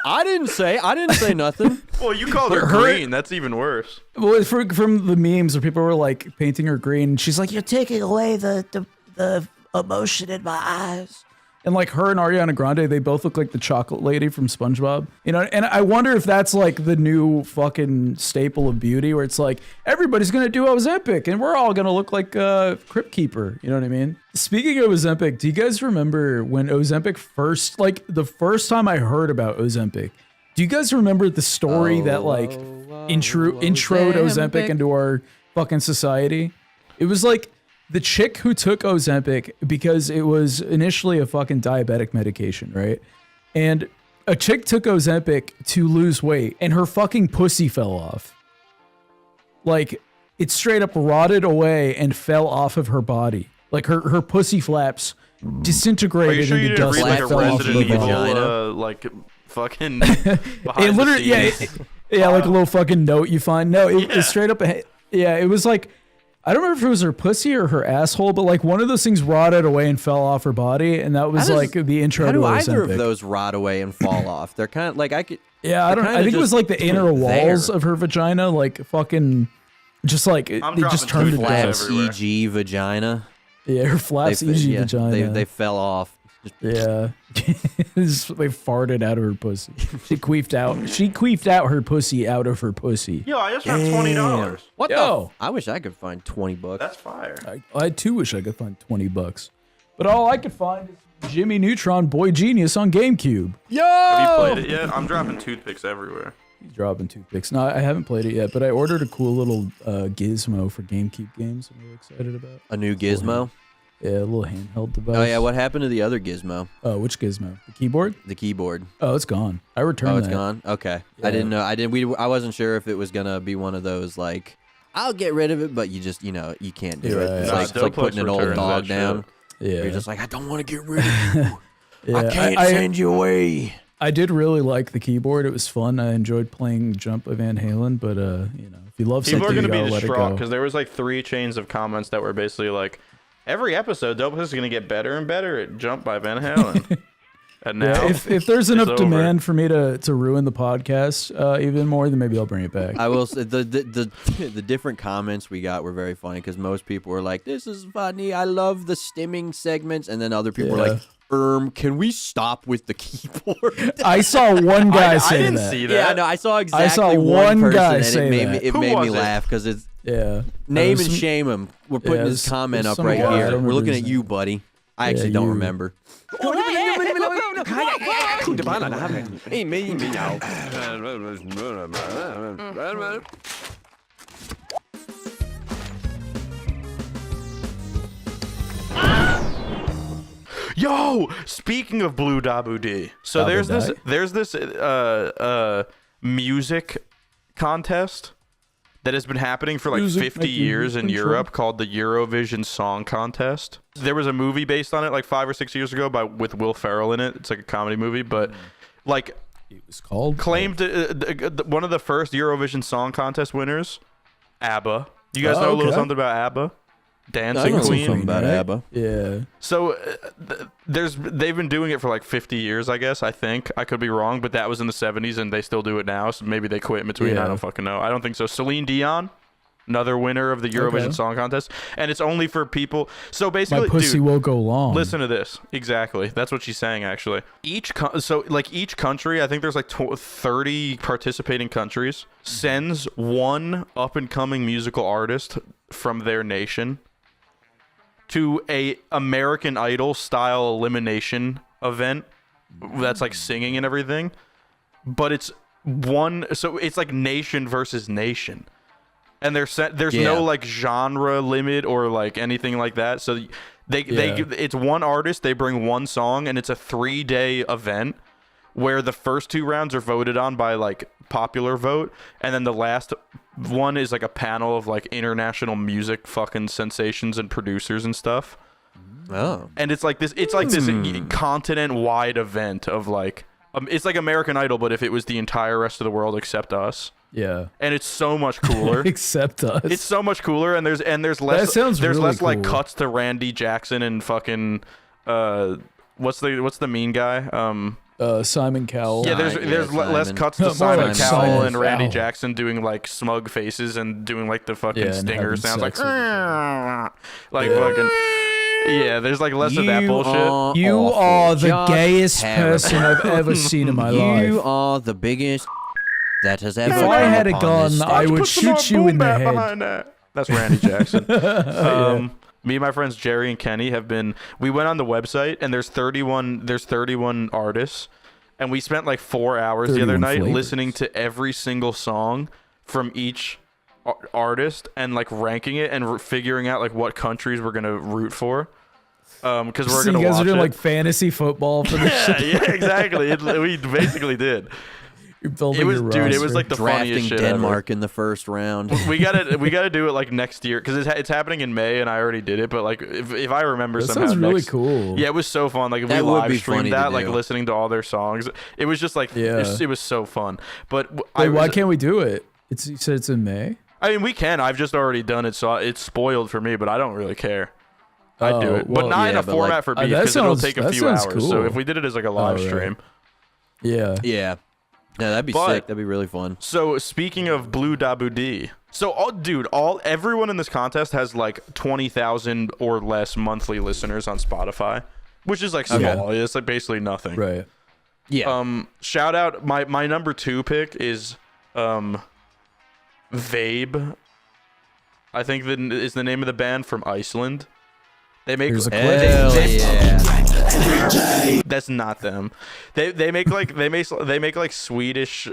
I didn't say nothing. Well, you called her her- green. That's even worse. Well, from the memes where people were like painting her green, and she's like, "You're taking away the emotion in my eyes." And like her and Ariana Grande, they both look like the chocolate lady from SpongeBob. And I wonder if that's like the new fucking staple of beauty, where it's like everybody's gonna do Ozempic, and we're all gonna look like Crypt Keeper. You know what I mean? Speaking of Ozempic, do you guys remember when Ozempic first, like the first time I heard about Ozempic? Do you guys remember the story that like introed Ozempic into our fucking society? It was like the chick who took Ozempic because it was initially a fucking diabetic medication, right? And a chick took Ozempic to lose weight and her fucking pussy fell off. Like it straight up rotted away and fell off of her body. Like her pussy flaps Are you disintegrated sure you into didn't dust read like that a fell off of Resident her body. Evil, like fucking It behind literally, the scenes? yeah, like a little fucking note you find. No, it was straight up. Yeah, it was like, I don't remember if it was her pussy or her asshole, but like one of those things rotted away and fell off her body, and that was like the intro How to do either Ozempic. of those rot away and fall off? They're kind of like I could. Yeah, I don't. kinda I think it was just like the inner walls there. of her vagina, like fucking Just like it just turned to Flaps dust. everywhere. EG vagina. Yeah, her flaps EG vagina. They fell off. Yeah. They farted out of her pussy. She queefed out her pussy out of her pussy. Yo, I just got $20. What Yo. the? I wish I could find $20. That's fire. I too wish I could find $20. But all I could find is Jimmy Neutron Boy Genius on GameCube. Yo! Have you played it yet? I'm dropping toothpicks everywhere. He's dropping toothpicks. No, I haven't played it yet, but I ordered a cool little gizmo for GameCube games I'm really excited about. A new gizmo? Yeah, a little handheld device. Oh, yeah. What happened to the other gizmo? Oh, which gizmo? The keyboard? The keyboard. Oh, it's gone. I returned Oh, it's that. gone? Okay. Yeah. I didn't know. I wasn't sure if it was going to be one of those, like, I'll get rid of it, but you just, you can't do it. Yeah, It's yeah. like, it's like Doplex putting an old returns dog that down. shit. Yeah. You're just like, I don't want to get rid of you. Yeah, I can't send you away. I did really like the keyboard. It was fun. I enjoyed playing Jump by Van Halen, but if you love People something, are you gonna be gotta let it distraught go. because there was like 3 chains of comments that were basically like, every episode, Doplex is gonna get better and better at Jump by Van Halen. And now, Yeah, if there's enough it's over. demand for me to ruin the podcast even more, then maybe I'll bring it back. I will say the different comments we got were very funny because most people were like, "This is funny. I love the stimming segments," and then other people were like, can we stop with the keyboard?" I saw one guy I say didn't that. see that. Yeah, no, I saw exactly one person, guy and say it made that. me Who made me was it? laugh because it's Yeah. name and Some- shame him. We're putting Yeah, his comment there's up some right guy, I here. don't We're looking remember at his you, name. buddy. I actually Yeah, don't you. remember. Yo, speaking of Blue Dabu D, so Dabu there's this music contest that has been happening for like Music 50 making years in control. Europe called the Eurovision Song Contest. There was a movie based on it like 5 or 6 years ago with Will Ferrell in it. It's like a comedy movie, but like It was called. claimed one of the first Eurovision Song Contest winners, ABBA. You guys Oh, know a little okay. something about ABBA? I Dancing know Queen. something about right? ABBA. Yeah. So they've been doing it for like 50 years, I guess. I think I could be wrong, but that was in the 70s, and they still do it now. So maybe they quit in between. Yeah. I don't fucking know. I don't think so. Celine Dion, another winner of the Eurovision Okay. Song Contest, and it's only for people. So My basically, pussy dude, won't go long. listen to this. Exactly, that's what she's saying. Actually, each country, I think there's like 30 participating countries, sends one up and coming musical artist from their nation to a American Idol style elimination event that's like singing and everything, but it's like nation versus nation, and there's Yeah. no like genre limit or like anything like that. So it's one artist, they bring one song, and it's a 3-day event where the first 2 rounds are voted on by like popular vote, and then the last one is like a panel of like international music fucking sensations and producers and stuff. Oh. And it's like this continent wide event of like it's like American Idol, but if it was the entire rest of the world except us. Yeah. And it's so much cooler. Except us. It's so much cooler, and there's less That sounds there's really less like cool. cuts to Randy Jackson and fucking what's the mean guy? Simon Cowell. Yeah, there's Yeah, less Simon. cuts to More Simon like Cowell Simon and Randy Cowell. Jackson doing like smug faces and doing like the fucking Yeah, and stinger having sounds like sex with fucking yeah. There's like less of that bullshit. You awful. are the Just gayest terrible. person I've ever seen in my You life. are the biggest that has ever If come I had a upon this gun, stage. I would Put some more shoot you in boom the bap head. behind that. That's Randy Jackson. Me and my friends Jerry and Kenny we went on the website, and there's 31 artists, and we spent like 4 hours the other 31 night flavors. listening to every single song from each artist and like ranking it and figuring out like what countries we're gonna root for. Because we're So gonna you guys watch are doing it. like fantasy football for this shit. yeah, exactly. We basically did. You're building It was, your dude. It was roster. like the drafting funniest shit ever. Denmark in the first round. We gotta do it like next year because it's happening in May, and I already did it. But like if I remember That somehow, sounds really next- cool. Yeah, it was so fun. Like if That we would live be funny streamed to that, like do. listening to all their songs, it was just like Yeah. it was so fun. But Wait, why can't we do it? You said it's in May. I mean, we can. I've just already done it, so it's spoiled for me. But I don't really care. I'd do Oh, it, but well, not in yeah, a but, format like, for that beef because it'll sounds- take a that few sounds hours. So cool. if we did it as like a live right. stream, Yeah. Yeah. Yeah, that'd be sick. That'd be really fun. So speaking of Blue Dabu D, so everyone in this contest has like 20,000 or less monthly listeners on Spotify, which is like small. Okay. It's like basically nothing. Right. Yeah. Shout out my number 2 pick is Vabe. I think that is the name of the band from Iceland. They make that's not them. They make like Swedish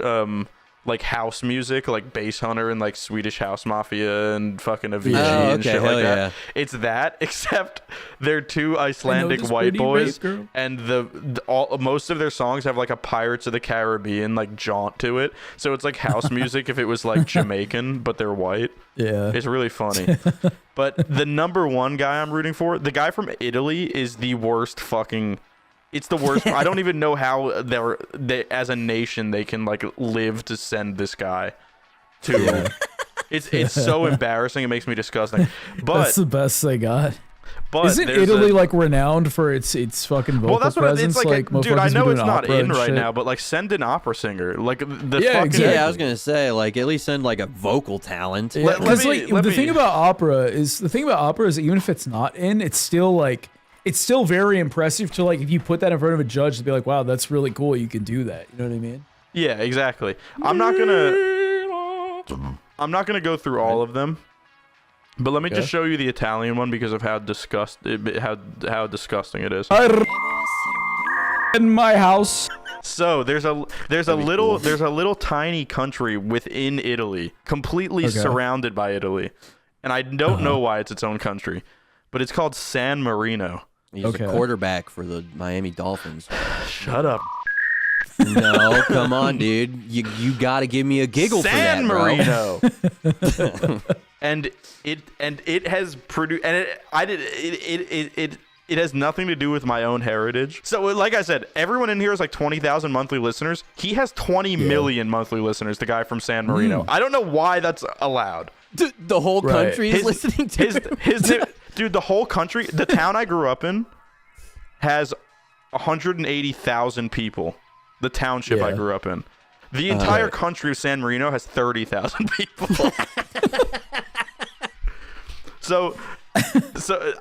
like house music, like Bass Hunter and like Swedish House Mafia and fucking Avicii and shit like that. It's that, except they're 2 Icelandic white boys, and most of their songs have like a Pirates of the Caribbean like jaunt to it. So it's like house music if it was like Jamaican, but they're white. Yeah, it's really funny. But the number 1 guy I'm rooting for, the guy from Italy, is the worst fucking. It's the worst. I don't even know how they as a nation they can like live to send this guy to. Yeah. It's so embarrassing. It makes me disgusting. But that's the best they got. But isn't Italy like renowned for its fucking vocal presence? It's like dude, I know it's not in right now, but like send an opera singer. Like exactly. Yeah, I was gonna say like at least send like a vocal talent. Because the thing about opera is that even if it's not in, it's still like. It's still very impressive to like if you put that in front of a judge to be like, wow, that's really cool. You can do that. You know what I mean? Yeah, exactly. I'm not gonna go through all of them, but let me just show you the Italian one because of how disgusting it is. In my house. So there's a little tiny country within Italy, completely surrounded by Italy, and I don't know why it's its own country, but it's called San Marino. He's a quarterback for the Miami Dolphins. Shut up. No, come on, dude. You got to give me a giggle San for that, Marino. and it has produced, and it has nothing to do with my own heritage. So, like I said, everyone in here is like 20,000 monthly listeners. He has 20 million monthly listeners. The guy from San Marino. I don't know why that's allowed. The whole country is listening to his dude, the whole country, the town I grew up in has 180,000 people. The township I grew up in. The entire country of San Marino has 30,000 people. So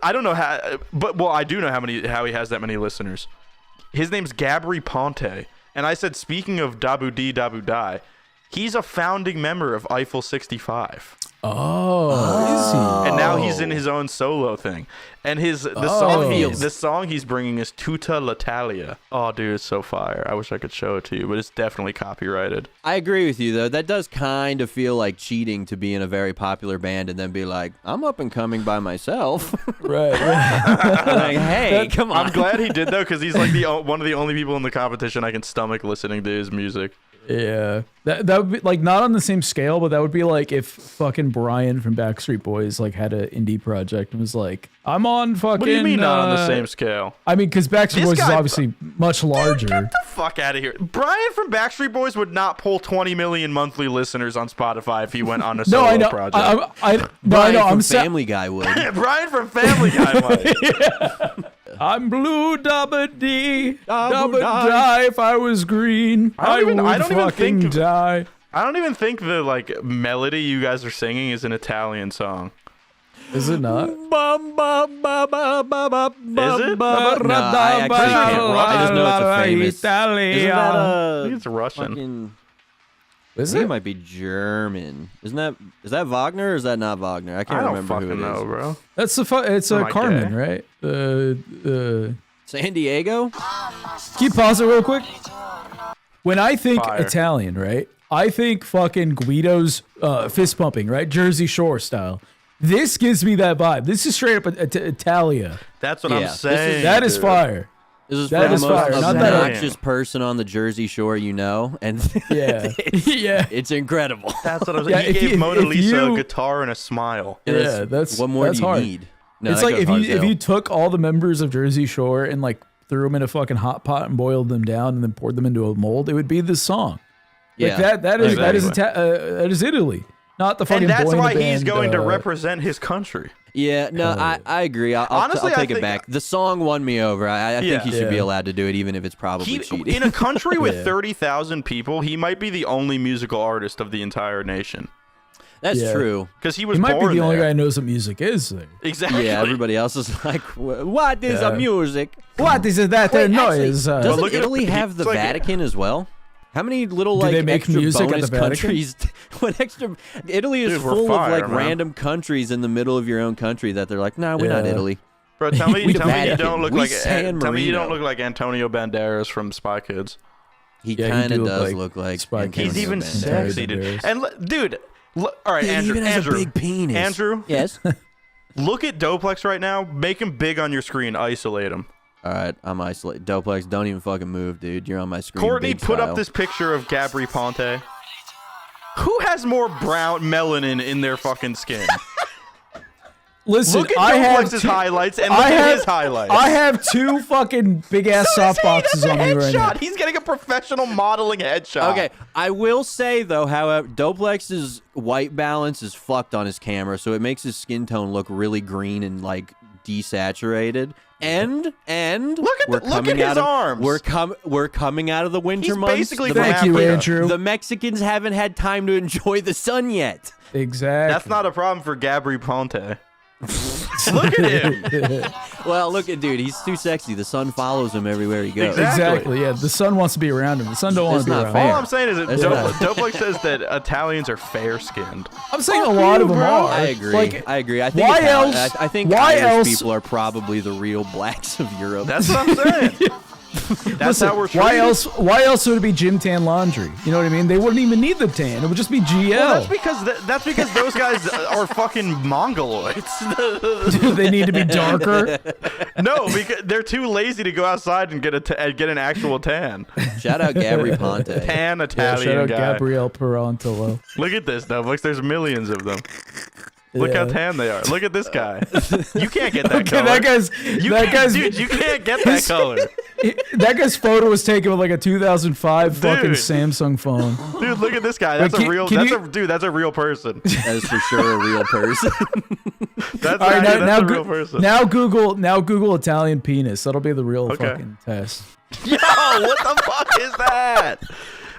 I don't know how, but I do know how he has that many listeners. His name's Gabri Ponte, and I said, speaking of Dabu D Dabu Die, he's a founding member of Eiffel 65. Is he? And now he's in his own solo thing. And the song he's bringing is Tutta l'Italia. Oh, dude, it's so fire. I wish I could show it to you, but it's definitely copyrighted. I agree with you, though. That does kind of feel like cheating to be in a very popular band and then be like, I'm up and coming by myself. Right. Like, hey, come on. I'm glad he did, though, because he's like one of the only people in the competition I can stomach listening to his music. Yeah, that would be like not on the same scale, but that would be like if fucking Brian from Backstreet Boys like had an indie project and was like, I'm on fucking. What do you mean not on the same scale? I mean, because Backstreet Boys is obviously much larger. Dude, get the fuck out of here! Brian from Backstreet Boys would not pull 20 million monthly listeners on Spotify if he went on a solo project. Brian from Family Guy would. Brian from Family Guy would. Yeah. I'm blue, dabba dee, dabba die. If I was green, I would fucking die. I don't even think the like melody you guys are singing is an Italian song. Is it not? Is it? No, I actually can't. I just know it's a famous. Isn't that I think it's Russian. Is it? It might be German. Is that Wagner or is that not Wagner? I can't remember who it is. Know, bro. That's it's a Carmen, right? San Diego? Can you pause it real quick? When I think Italian, right? I think fucking Guido's fist pumping, right? Jersey Shore style. This gives me that vibe. This is straight up Italia. That's what I'm saying. That is fire. This is the most obnoxious person on the Jersey Shore, and it's incredible. That's what I'm saying. He gave Mona Lisa a guitar and a smile. Yeah, that's what more that's do you hard. need? No, it's like if you took all the members of Jersey Shore and like threw them in a fucking hot pot and boiled them down and then poured them into a mold, it would be this song. Yeah, like that is Italy. not the fucking And that's boy in the why he's band, going to represent his country. Yeah, no, I agree. Honestly, I'll take it back. The song won me over. I think he should be allowed to do it, even if it's probably cheating. In a country with 30,000 people, he might be the only musical artist of the entire nation. That's true. Because he was He might born be the only there. guy who knows what music is there. Exactly. Yeah, everybody else is like, what is a music? What is that Wait, noise? Doesn't look at Italy it. have the It's like Vatican as well? How many little Do like they make extra music at bonus the Vatican? countries? What extra? Italy is Dude, we're full fire, of like man. random countries in the middle of your own country that they're like, nah, we're not Yeah. Italy. Bro, tell me you Vatican. don't look We like San tell me you don't Marino. look like Antonio Banderas from Spy Kids. He Yeah, he kind do of does like look like Spy Antonio Kids. He's even Banderas. sexy, dude. Banderas. And dude, all right, Dude, he Andrew. even has Andrew, a big penis. Andrew, Yes. look at Doplex right now. Make him big on your screen. Isolate him. All right, I'm isolated. Doplex, don't even fucking move, dude. You're on my screen. Courtney, big put style. up this picture of Gabri Ponte. Who has more brown melanin in their fucking skin? Listen, Look at I have Doplex's two, highlights and look at his highlights. I have two fucking big ass soft boxes on me right now. Headshot. He's getting a professional modeling headshot. Okay, I will say though, however, Doplex's white balance is fucked on his camera, so it makes his skin tone look really green and like desaturated. And Look we're at coming his out of, arms. We're coming out of the winter He's months. basically the, from Thank you, Africa. Andrew. the Mexicans haven't had time to enjoy the sun yet. Exactly. That's not a problem for Gabri Ponte. Look at him. Well, look at dude, he's too sexy. The sun follows him everywhere he goes. Exactly. Yeah, the sun wants to be around him. The sun don't want It's to be not around fair. him. All I'm saying is that That's right. Doplex says that Italians are fair-skinned. I'm saying a lot of them are. I agree. Like, I agree. I think why Italian- else- I think why Irish else- people are probably the real blacks of Europe. That's what I'm saying. That's how we're treated. Why else would it be gym tan laundry? You know what I mean? They wouldn't even need the tan. It would just be GL. Well, that's because those guys are fucking mongoloids. They need to be darker. No, because they're too lazy to go outside and get an actual tan. Shout out Gabri Ponte. Tan Yeah, Italian shout out guy. Gabrielle Perantillo. Look at this, Doplex. There's millions of them. Look how tan they are. Look at this guy. You can't get that Okay, color. that guy's Dude, you can't get that color. that guy's photo was taken with like a 2005 fucking Dude. Samsung phone. Dude, look at this guy. That's Wait, a real. can you- That's a real person. That is for sure a real person. That's All right, a real person. now Google Italian penis. That'll be the real Okay. fucking test. Yo, what the fuck is that?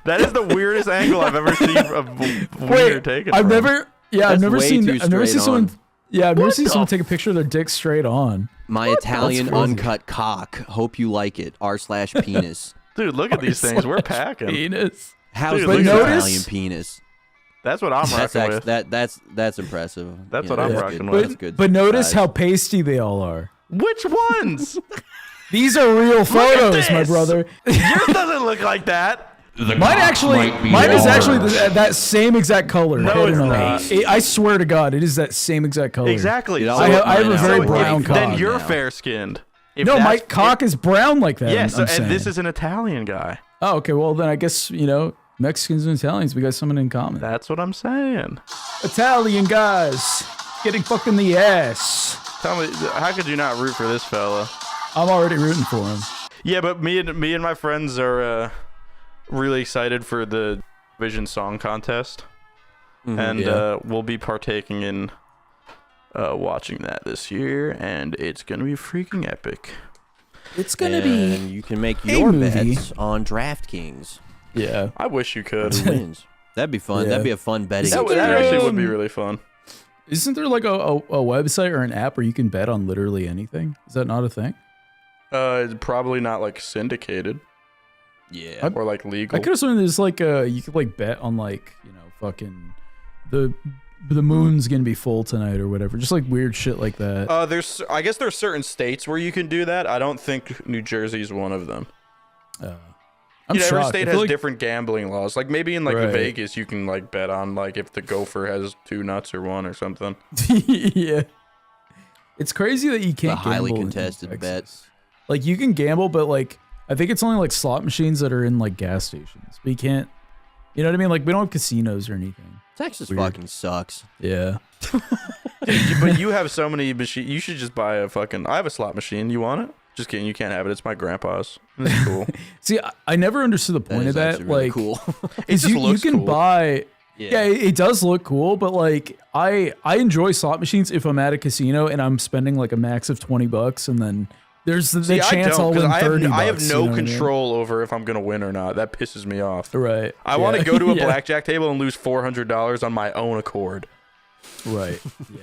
That is the weirdest angle I've ever seen of wiener taken. I've from. never. Yeah, That's I've never way seen. too I've never seen straight someone. on. Yeah, I've never seen the someone take a picture of their dick straight on. My Italian crazy. uncut cock. Hope you like it. r/penis. Dude, look at these things. We're packing. Penis. How's Dude, the look at that. Italian penis? That's what I'm That's rocking actually, with. that's impressive. That's You what know, I'm that's rocking good. with. That's good But notice size. how pasty they all are. Which ones? These are real photos, my this. brother. Yours doesn't look like that. Mine is actually that same exact color. No, head it's and all. not. I swear to God, it is that same exact color. Exactly. Dude, I'll I whip have a mine very out. brown cock. Then you're now. fair-skinned. If No, my that's- cock is brown like that. Yes, I'm and saying. this is an Italian guy. Oh, okay. Well, then I guess Mexicans and Italians, we got something in common. That's what I'm saying. Italian guys getting fucked in the ass. Tell me, how could you not root for this fella? I'm already rooting for him. Yeah, but me and my friends are really excited for the Vision Song Contest, and Yeah. we'll be partaking in watching that this year, and it's gonna be freaking epic. It's And you can make a your movie. bets on DraftKings. Yeah. I wish you could. Who wins? That'd be fun. Yeah. That'd be a fun betting. that there, actually would be really fun. Isn't there like a website or an app where you can bet on literally anything? Is that not a thing? It's probably not like syndicated Yeah. or like legal. I could have sworn there's like you could like bet on like fucking the moon's gonna be full tonight or whatever, just like weird shit like that. I guess there's certain states where you can do that. I don't think New Jersey's one of them. I'm Every shocked. state I has feel like- different gambling laws. Like maybe in like Right. Vegas, you can like bet on like if the gopher has 2 nuts or 1 or something. Yeah. It's crazy that you can't a highly gamble in contested Texas. bet. Like you can gamble, but like I think it's only like slot machines that are in like gas stations. But you can't. You know what I mean? Like we don't have casinos or anything. Texas Weird. fucking sucks. Yeah. But you have so many machines. You should just buy a fucking. I have a slot machine. You want it? Just kidding. You can't have it. It's my grandpa's. It's cool. See, I never understood the point is of that. actually really Like, cool. It just looks you can cool. buy Yeah, it does look cool, but like I enjoy slot machines if I'm at a casino and I'm spending like a max of $20, and then there's the chance I'll win $30. I have no you know what I mean? control over if I'm gonna win or not. That pisses me off. Right. I want to go to a Yeah. blackjack table and lose $400 on my own accord. Right. Yeah.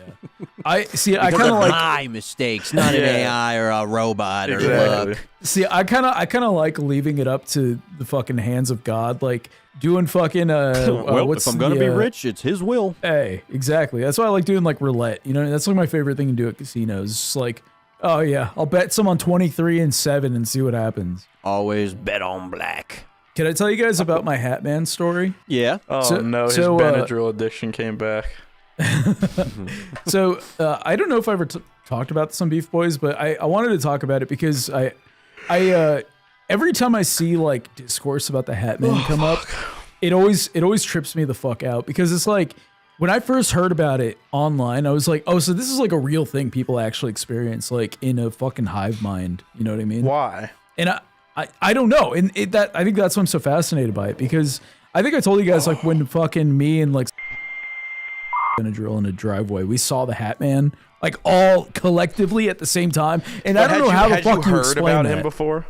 I kind of Because of like. my mistakes, not an AI or a robot or Exactly. luck. See, I kind of like leaving it up to the fucking hands of God, like doing fucking Well, what's if I'm gonna the, be rich, it's his will. Hey, exactly. That's why I like doing like roulette. You know, that's like my favorite thing to do at casinos. It's like, oh yeah, I'll bet some on 23 and 7 and see what happens. Always bet on black. Can I tell you guys about my Hatman story? Yeah. Oh no, his Benadryl addiction came back. So I don't know if I ever talked about this on Beef Boys, but I wanted to talk about it because I every time I see like discourse about the Hatman come up, it always trips me the fuck out, because it's like when I first heard about it online, I was like, oh, so this is like a real thing people actually experience, like in a fucking hive mind. You know what I mean? Why? And I don't know, and I think that's why I'm so fascinated by it, because I think I told you guys like when fucking me and like Benadryl in a driveway, we saw the Hatman like all collectively at the same time, and I don't know how the fuck you heard explain about that. him before?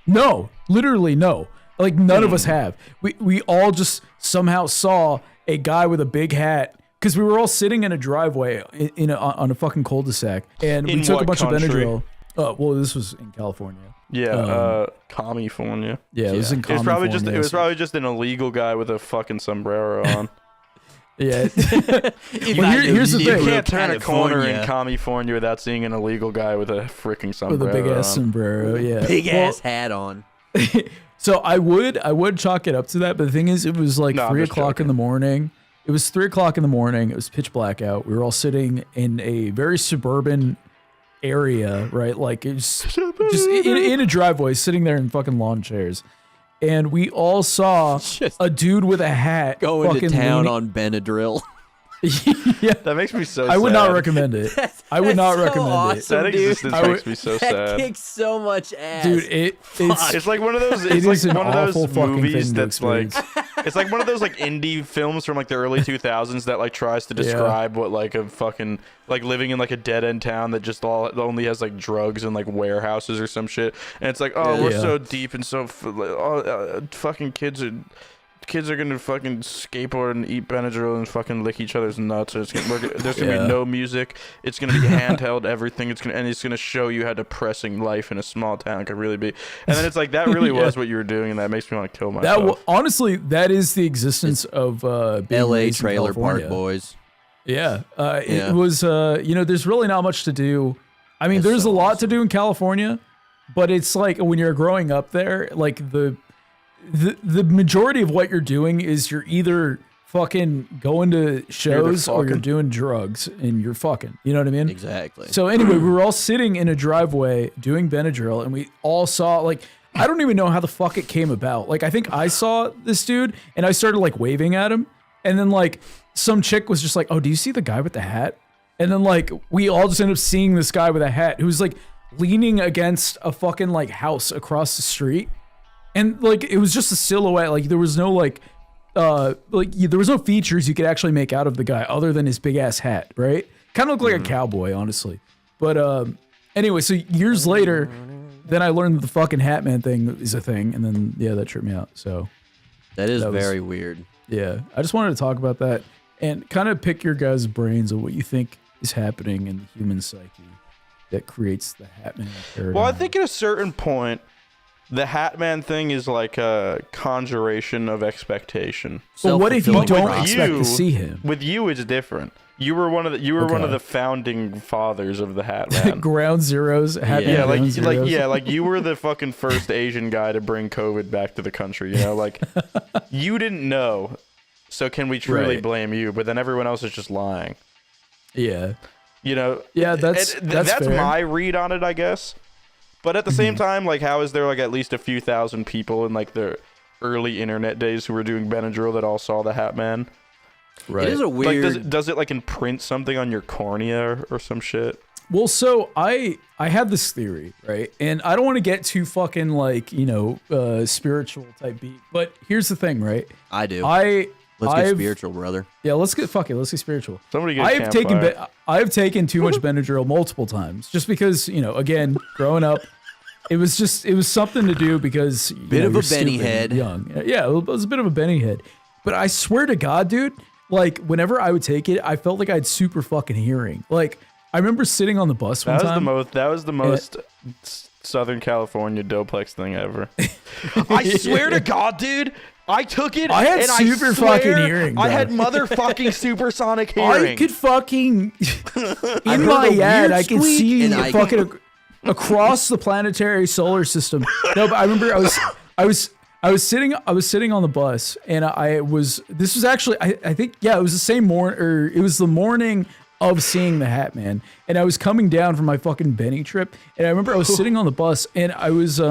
No, literally no. Like none of us have. We all just somehow saw a guy with a big hat, because we were all sitting in a driveway on a fucking cul-de-sac, and we In took a what bunch country? of Benadryl. Well, this was in California. Yeah, California. Yeah, it was in It was probably just California, an illegal guy with a fucking sombrero on. Yeah. Well, here's the You thing. can't turn a corner in California. California without seeing an illegal guy with a freaking sombrero. With a big ass on. sombrero, yeah. Big Well, ass hat on. So I would chalk it up to that, but the thing is, it was like No, I'm 3 just o'clock in the morning. It was 3 o'clock in the morning. It was pitch black out. We were all sitting in a very suburban area, right? Like it's just in a driveway, sitting there in fucking lawn chairs. And we all saw a dude with a hat Going to fucking town leaning- on Benadryl. Yeah. That makes me so sad. I would not recommend it. I would not so recommend awesome, That dude. existence I would- makes me so That sad. kicks so much ass. it. Dude, it's It's like one of those. It It's is like an one of those awful fucking movies thing to that's like. experience. It's like one of those like indie films from like the early 2000s that like tries to describe what like a fucking like living in like a dead end town that just only has like drugs and like warehouses or some shit. And it's like, oh, we're Yeah. so deep and so fucking kids are gonna fucking skateboard and eat Benadryl and fucking lick each other's nuts. There's gonna Yeah. be no music. It's gonna be handheld everything. It's gonna show you how depressing life in a small town could really be. And then it's like that really Yeah. was what you were doing, and that makes me want to kill myself. Honestly, that is the existence of being L.A. raised in Trailer California. Park Boys. Yeah. Yeah. It was, there's really not much to do. I mean, That's there's so a lot to do in California, but it's like when you're growing up there, like the majority of what you're doing is you're either fucking going to shows or you're fucking. doing drugs and you're fucking. You know what I mean? Exactly. So anyway, we were all sitting in a driveway doing Benadryl, and we all saw like, I don't even know how the fuck it came about. Like, I think I saw this dude and I started like waving at him, and then like some chick was just like, "Oh, do you see the guy with the hat?" And then like we all just ended up seeing this guy with a hat who's like leaning against a fucking like house across the street. And like it was just a silhouette. Like there was no there was no features you could actually make out of the guy other than his big ass hat, right? Kind of looked like a cowboy, honestly. But anyway, so years later, then I learned that the fucking Hatman thing is a thing, and then yeah, that tripped me out. So that is that was- very weird. yeah, I just wanted to talk about that and kind of pick your guys' brains on what you think is happening in the human psyche that creates the Hatman paradigm. Well, I think at a certain point, the Hatman thing is like a conjuration of expectation. But what if you Self-fulfilling don't prophecy. expect to see him? With you, it's different. You were one of the founding fathers of the Hatman. Ground zeros, Hatman Yeah, ground zeros. like you were the fucking first Asian guy to bring COVID back to the country. You know, like you didn't know, so can we truly Right. blame you? But then everyone else is just lying. Yeah. You know. Yeah, that's fair. my read on it, I guess. But at the same time, like, how is there like at least a few thousand people in like the early internet days who were doing Benadryl that all saw the Hatman? Right. It is a weird. Like, does it like imprint something on your cornea or some shit? Well, so I have this theory, right? And I don't want to get too fucking like, spiritual type beat. But here's the thing, right? I do. I Let's get spiritual, brother. Yeah, let's get spiritual. Somebody get a I have taken too much Benadryl multiple times just because, again, growing up, it was something to do because Bit of a Benny head. Young. Yeah, it was a bit of a Benny head. But I swear to God, dude, like whenever I would take it, I felt like I had super fucking hearing. Like I remember sitting on the bus one time. That was the most Southern California Doplex thing ever. I swear to God, dude. I took it. I had and super fucking hearing. I bro. had motherfucking supersonic hearing. I could fucking in my head. I could see fucking across the planetary solar system. No, but I remember I was sitting on the bus, and this was actually I think it was the same morning, or it was the morning of seeing the Hatman, and I was coming down from my fucking Benny trip, and I remember I was sitting on the bus, and I was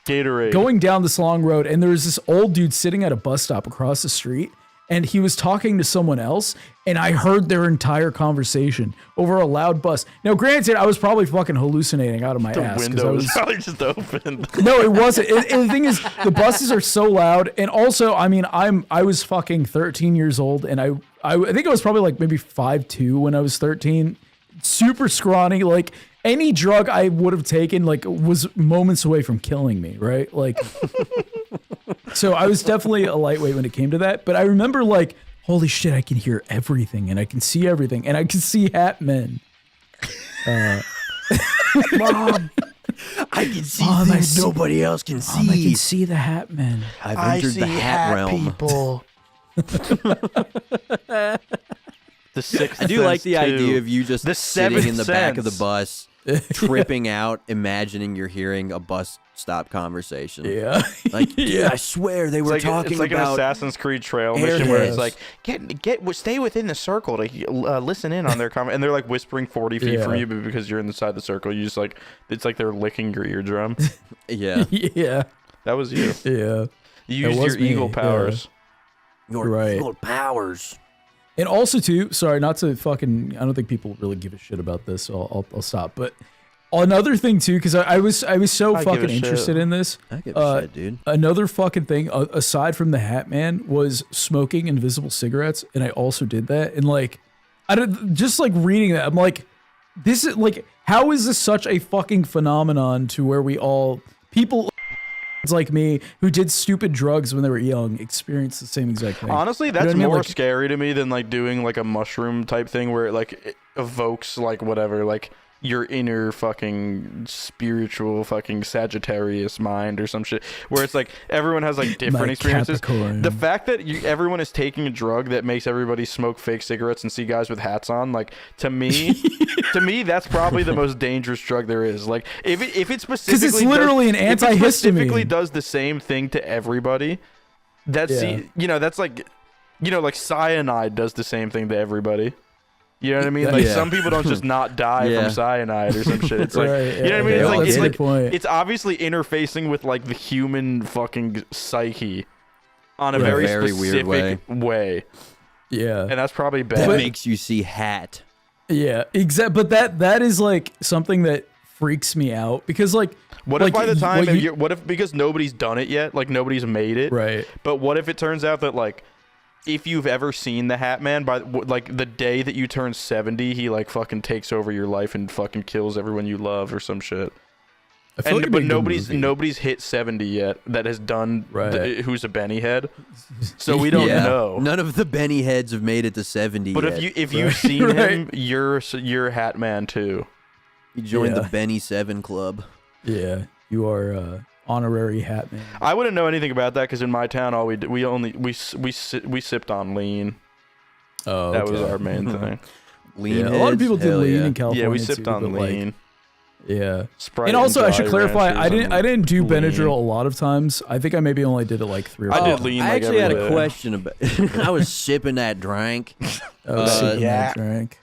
Gatorade going down this long road, and there was this old dude sitting at a bus stop across the street, and he was talking to someone else, and I heard their entire conversation over a loud bus. Now, granted, I was probably fucking hallucinating out of my ass. The window was probably just opened. No, it wasn't. And the thing is, the buses are so loud, and also, I mean, I was fucking 13 years old, and I think I was probably like maybe 5'2" when I was 13, super scrawny, like. Any drug I would have taken, like, was moments away from killing me, right? Like, so I was definitely a lightweight when it came to that. But I remember, like, holy shit, I can hear everything, and I can see everything, and I can see Hatmen. Mom, I can see things nobody else can see. I can see the Hatmen. I've entered the hat realm. People. The sixth. I do like the too. idea of you just sitting in the back of the sense. bus, tripping out, imagining you're hearing a bus stop conversation. Yeah. Like, dude, I swear they were talking it's like about an Assassin's Creed trail mission where it's Airheads. like stay within the circle to listen in on their comment, and they're like whispering 40 feet from you, but because you're inside the circle, you just like it's like they're licking your eardrum. Yeah. Yeah. That was you. Yeah. You used your eagle powers. Your powers. And also, too, sorry, not to fucking, I don't think people really give a shit about this, so I'll stop. But another thing, too, because I was so fucking interested in this. I give a shit, dude. Another fucking thing, aside from the Hatman, was smoking invisible cigarettes. And I also did that. And, like, just like reading that, I'm like, this is like, how is this such a fucking phenomenon to where people like me who did stupid drugs when they were young experience the same exact thing? Honestly, that's You know what I mean? more Like, scary to me than like doing like a mushroom type thing where it evokes like whatever, like your inner fucking spiritual fucking Sagittarius mind or some shit, where it's like everyone has like different My experiences. Capricorn. The fact that everyone is taking a drug that makes everybody smoke fake cigarettes and see guys with hats on, like to me, that's probably the most dangerous drug there is. Like if it specifically, because it's literally an if it antihistamine. specifically does the same thing to everybody, that's that's like like cyanide does the same thing to everybody. You know what I mean? Like some people don't just not die from cyanide or some shit. It's like you know what I mean? It's like it's obviously interfacing with like the human fucking psyche on a very specific weird way. Yeah. And that's probably bad. That makes you see hat. Yeah, exactly. But that is like something that freaks me out because like what if by the time what if because nobody's done it yet, like nobody's made it, right? But what if it turns out that like if you've ever seen the Hatman, by like the day that you turn 70, he like fucking takes over your life and fucking kills everyone you love or some shit. But nobody's hit 70 yet that has done who's a Benny head, so we don't know. None of the Benny heads have made it to 70. But yet. if you've seen him, you're Hatman too. You joined the Benny 7 club. Yeah, you are honorary Hatman. I wouldn't know anything about that because in my town, all we sipped on lean. Oh, that was our main thing. Lean. A lot of people did lean in California. Yeah, we sipped on lean. Like, yeah. Sprite and also, I should clarify, I Ranchers didn't do lean. Benadryl a lot of times. I think I maybe only did it like 3 or 4. I did lean. I like actually had every a day. question about. I was sipping that drink. Drink.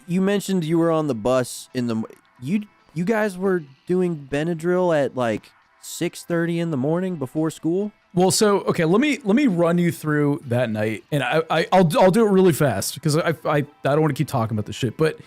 You mentioned you were on the bus in the. You guys were doing Benadryl at like 6:30 in the morning before school. Well, so okay, let me run you through that night, and I'll do it really fast because I don't want to keep talking about this shit. But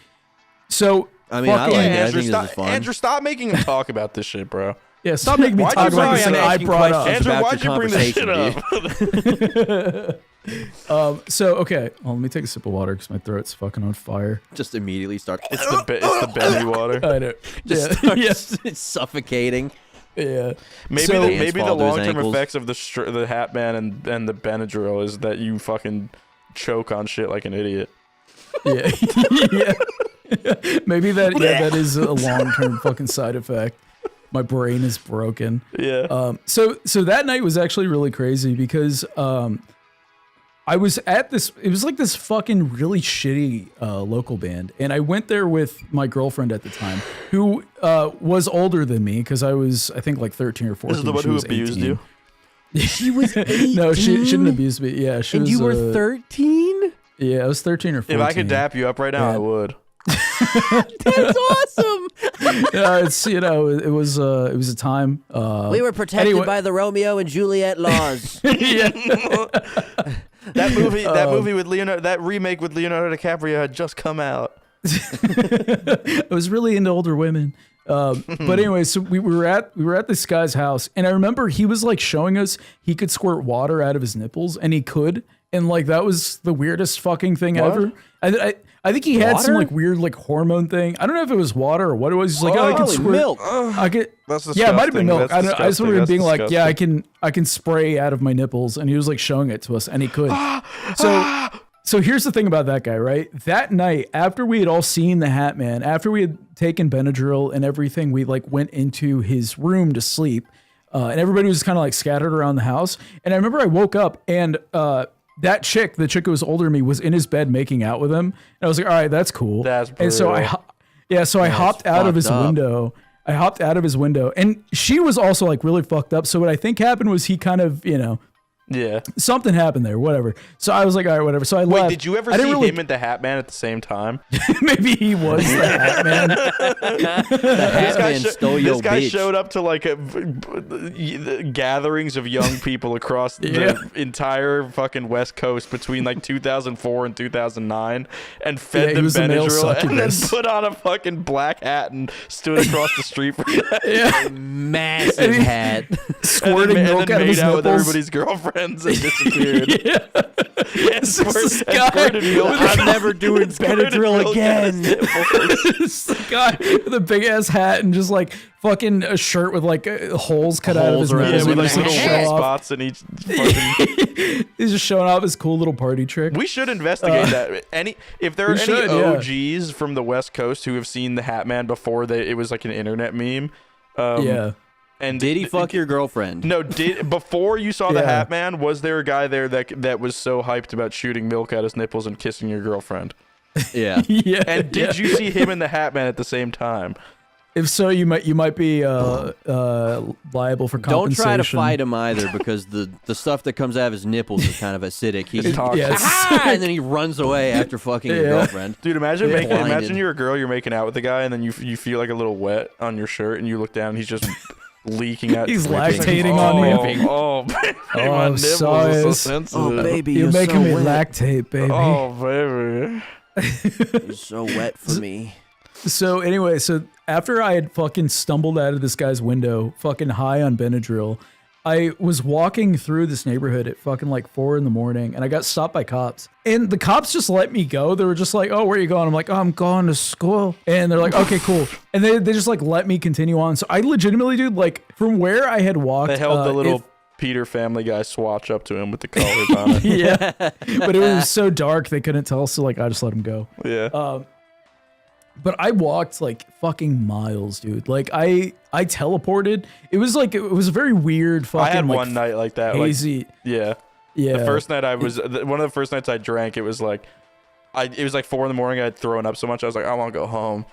so I mean, I like it. I Andrew, think this is fun. Andrew, stop making him talk about this shit, bro. Yeah, stop making me Why'd talk you about bring this it thing up? I brought up. Questions Andrew, about why'd your you bring this shit conversation, up? So okay, well, let me take a sip of water because my throat's fucking on fire. Just immediately start. It's the Benny water. I know. Just starts suffocating. Yeah. Maybe So- maybe the Fall to his long term ankles. effects of the Hatman and the Benadryl is that you fucking choke on shit like an idiot. Yeah. Yeah. Maybe that is a long-term fucking side effect. My brain is broken. Yeah. So that night was actually really crazy because I was at this. It was like this fucking really shitty local band, and I went there with my girlfriend at the time, who was older than me because I was, I think, like 13 or 14. This is the one She who was abused 18. you. She was 18. No, she didn't abuse me. Yeah, she And was. you were 13? Yeah, I was 13 or 14. If I could dap you up right now, Yeah. I would. That's awesome. Yeah, it's it was a time. We were protected Anyway. by the Romeo and Juliet laws. Yeah. That movie with Leonardo, that remake with Leonardo DiCaprio had just come out. I was really into older women. But anyway, so we were at this guy's house, and I remember he was like showing us he could squirt water out of his nipples, and he could, and like that was the weirdest fucking thing ever. I think he had some Water? like weird like hormone thing. I don't know if it was water or what it was. He's like, oh, I can Probably squirt milk. I could. That's Yeah, it might have been milk. disgusting. I just remember him being like, yeah, disgusting. I can spray out of my nipples, and he was like showing it to us, and he could. So here's the thing about that guy, right? That night, after we had all seen the Hatman, after we had taken Benadryl and everything, we like went into his room to sleep, and everybody was kind of like scattered around the house. And I remember I woke up and that chick, the chick who was older than me, was in his bed making out with him. And I was like, all right, that's cool. That's and so brutal. I hopped out of his fucked up. window. I hopped out of his window, and she was also like really fucked up. So what I think happened was he kind of, Yeah. something happened there, whatever. So I was like, all right, whatever. So I Wait, left. did you ever I didn't see really- him and the Hatman at the same time? Maybe he was the Hatman. The Hatman stole your This guy bitch. showed up to like gatherings of young people across the entire fucking West Coast between like 2004 and 2009 and fed Yeah, he them was the male Benadryl and then succubus. put on a fucking black hat and stood across the street for that. Yeah. Massive hat. Squirting and milk then out of made his out with nipples. everybody's girlfriends and disappeared. Yeah. And It's just this and guy squirted milk with- I'm never doing squirted Benadryl milk out of his again. nipples. It's the guy with a big ass hat and just like fucking a shirt with like holes cut out of his Holes around Yeah, nipples. with and like he's little just white show off. spots in each fucking. He's just showing off his cool little party trick. We should investigate that. If there are we any should, yeah. OGs from the West Coast who have seen the Hatman before it was like an internet meme. Yeah. And Did he fuck your girlfriend? No, before you saw the Yeah. Hatman, was there a guy there that was so hyped about shooting milk out his nipples and kissing your girlfriend? Yeah. Yeah. And did you see him and the Hatman at the same time? If so, you might be liable for compensation. Don't try to fight him either, because the stuff that comes out of his nipples is kind of acidic. He's toxic. Yeah, it's- "Ah!" and then he runs away after fucking your Yeah. girlfriend. Dude, imagine Blinded. imagine you're a girl, you're making out with a guy, and then you feel like a little wet on your shirt, and you look down, and he's just leaking out. He's dripping. lactating on you. Oh, baby, Oh, my nipples are so size. sensitive. Oh, baby, You're you're making me so wet. lactate, baby. Oh, baby. You're so wet for me. So anyway, so after I had fucking stumbled out of this guy's window, fucking high on Benadryl, I was walking through this neighborhood at fucking like 4 a.m, and I got stopped by cops. And the cops just let me go. They were just like, oh, where are you going? I'm like, oh, I'm going to school. And they're like, okay, cool. And they just like let me continue on. So I legitimately, dude, like from where I had walked. They held the little if- Peter Family Guy swatch up to him with the collars on it. yeah. But it was so dark they couldn't tell. So like I just let him go. Yeah. But I walked like fucking miles, dude. Like I teleported. It was a very weird fucking I had like, one night like that. hazy. Like, yeah. Yeah. The first night one of the first nights I drank, it was like 4 a.m. I had thrown up so much I was like, I want to go home.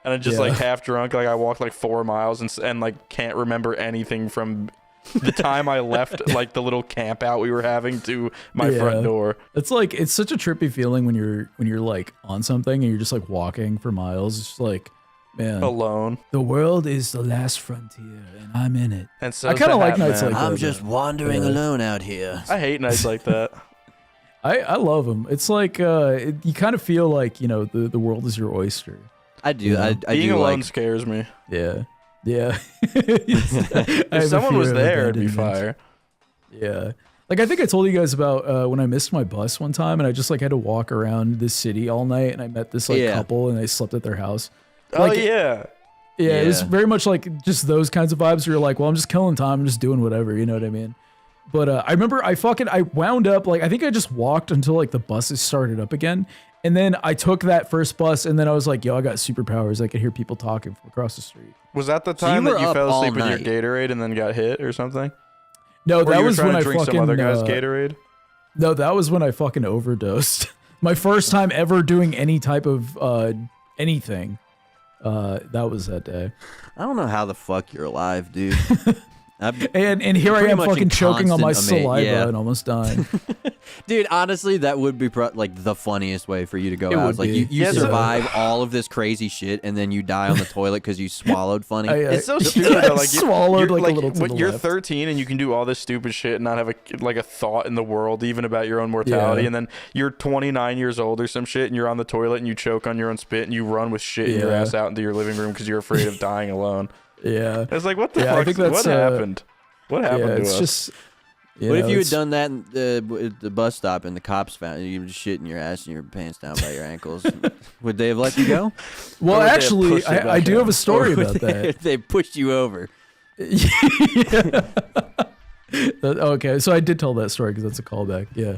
And I just Yeah. like half drunk, like I walked like 4 miles and like can't remember anything from the time I left like the little camp out we were having to my front Yeah. door. It's like it's such a trippy feeling when you're like on something and you're just like walking for miles. It's just like, man, Alone. the world is the last frontier and I'm in it. And so I kinda like nights like I'm that. just wandering alone out here. I hate nights like that. I love them. It's like you kind of feel like, the world is your oyster. I do. I Being do alone like. scares me. Yeah. Yeah. If someone was there, it'd be fire. Yeah. Like, I think I told you guys about when I missed my bus one time and I just like had to walk around this city all night and I met this like couple and I slept at their house. Like, Yeah, it was very much like just those kinds of vibes where you're like, well, I'm just killing time. I'm just doing whatever. You know what I mean? But I remember I wound up, like, I think I just walked until like the buses started up again. And then I took that first bus and then I was like, yo, I got superpowers. I could hear people talking from across the street. Was that the time that you fell asleep with your Gatorade and then got hit or something? No, that was when I drink fucking some other guy's Gatorade. No, that was when I fucking overdosed. My first time ever doing any type of anything. That was that day. I don't know how the fuck you're alive, dude. And here I am fucking choking on my saliva and almost dying. Dude, honestly, that would be like the funniest way for you to go out. Like you survive all of this crazy shit and then you die on the toilet because you swallowed funny. It's so stupid. Though. Like swallowed like a little to the you're left. 13 and you can do all this stupid shit and not have a thought in the world even about your own mortality. And then you're 29 years old or some shit and you're on the toilet and you choke on your own spit and you run with shit in your ass out into your living room because you're afraid of dying alone. Yeah, it's like what the fuck? What happened? What happened to us? Just, what if you had done that at the bus stop and the cops found you just shitting your ass and your pants down by your ankles? Would they have let you go? Well, actually, I do have a story about that. They pushed you over. Okay, so I did tell that story because that's a callback. Yeah.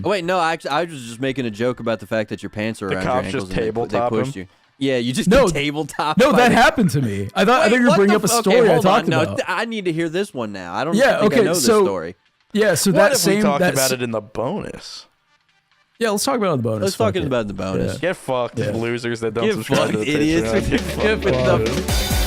Wait, no, I was just making a joke about the fact that your pants are around your ankles. Just tabletop they pushed you. Yeah, you just tabletop. No, that happened to me. I thought you were bringing up a story I talked about. I need to hear this one now. I don't think I know this story. Yeah, so what if we talked about it in the bonus? Yeah, let's talk about it in the bonus. Let's talk about the bonus. Get fucked, losers that don't subscribe to the idiots. Patreon. Get fucked.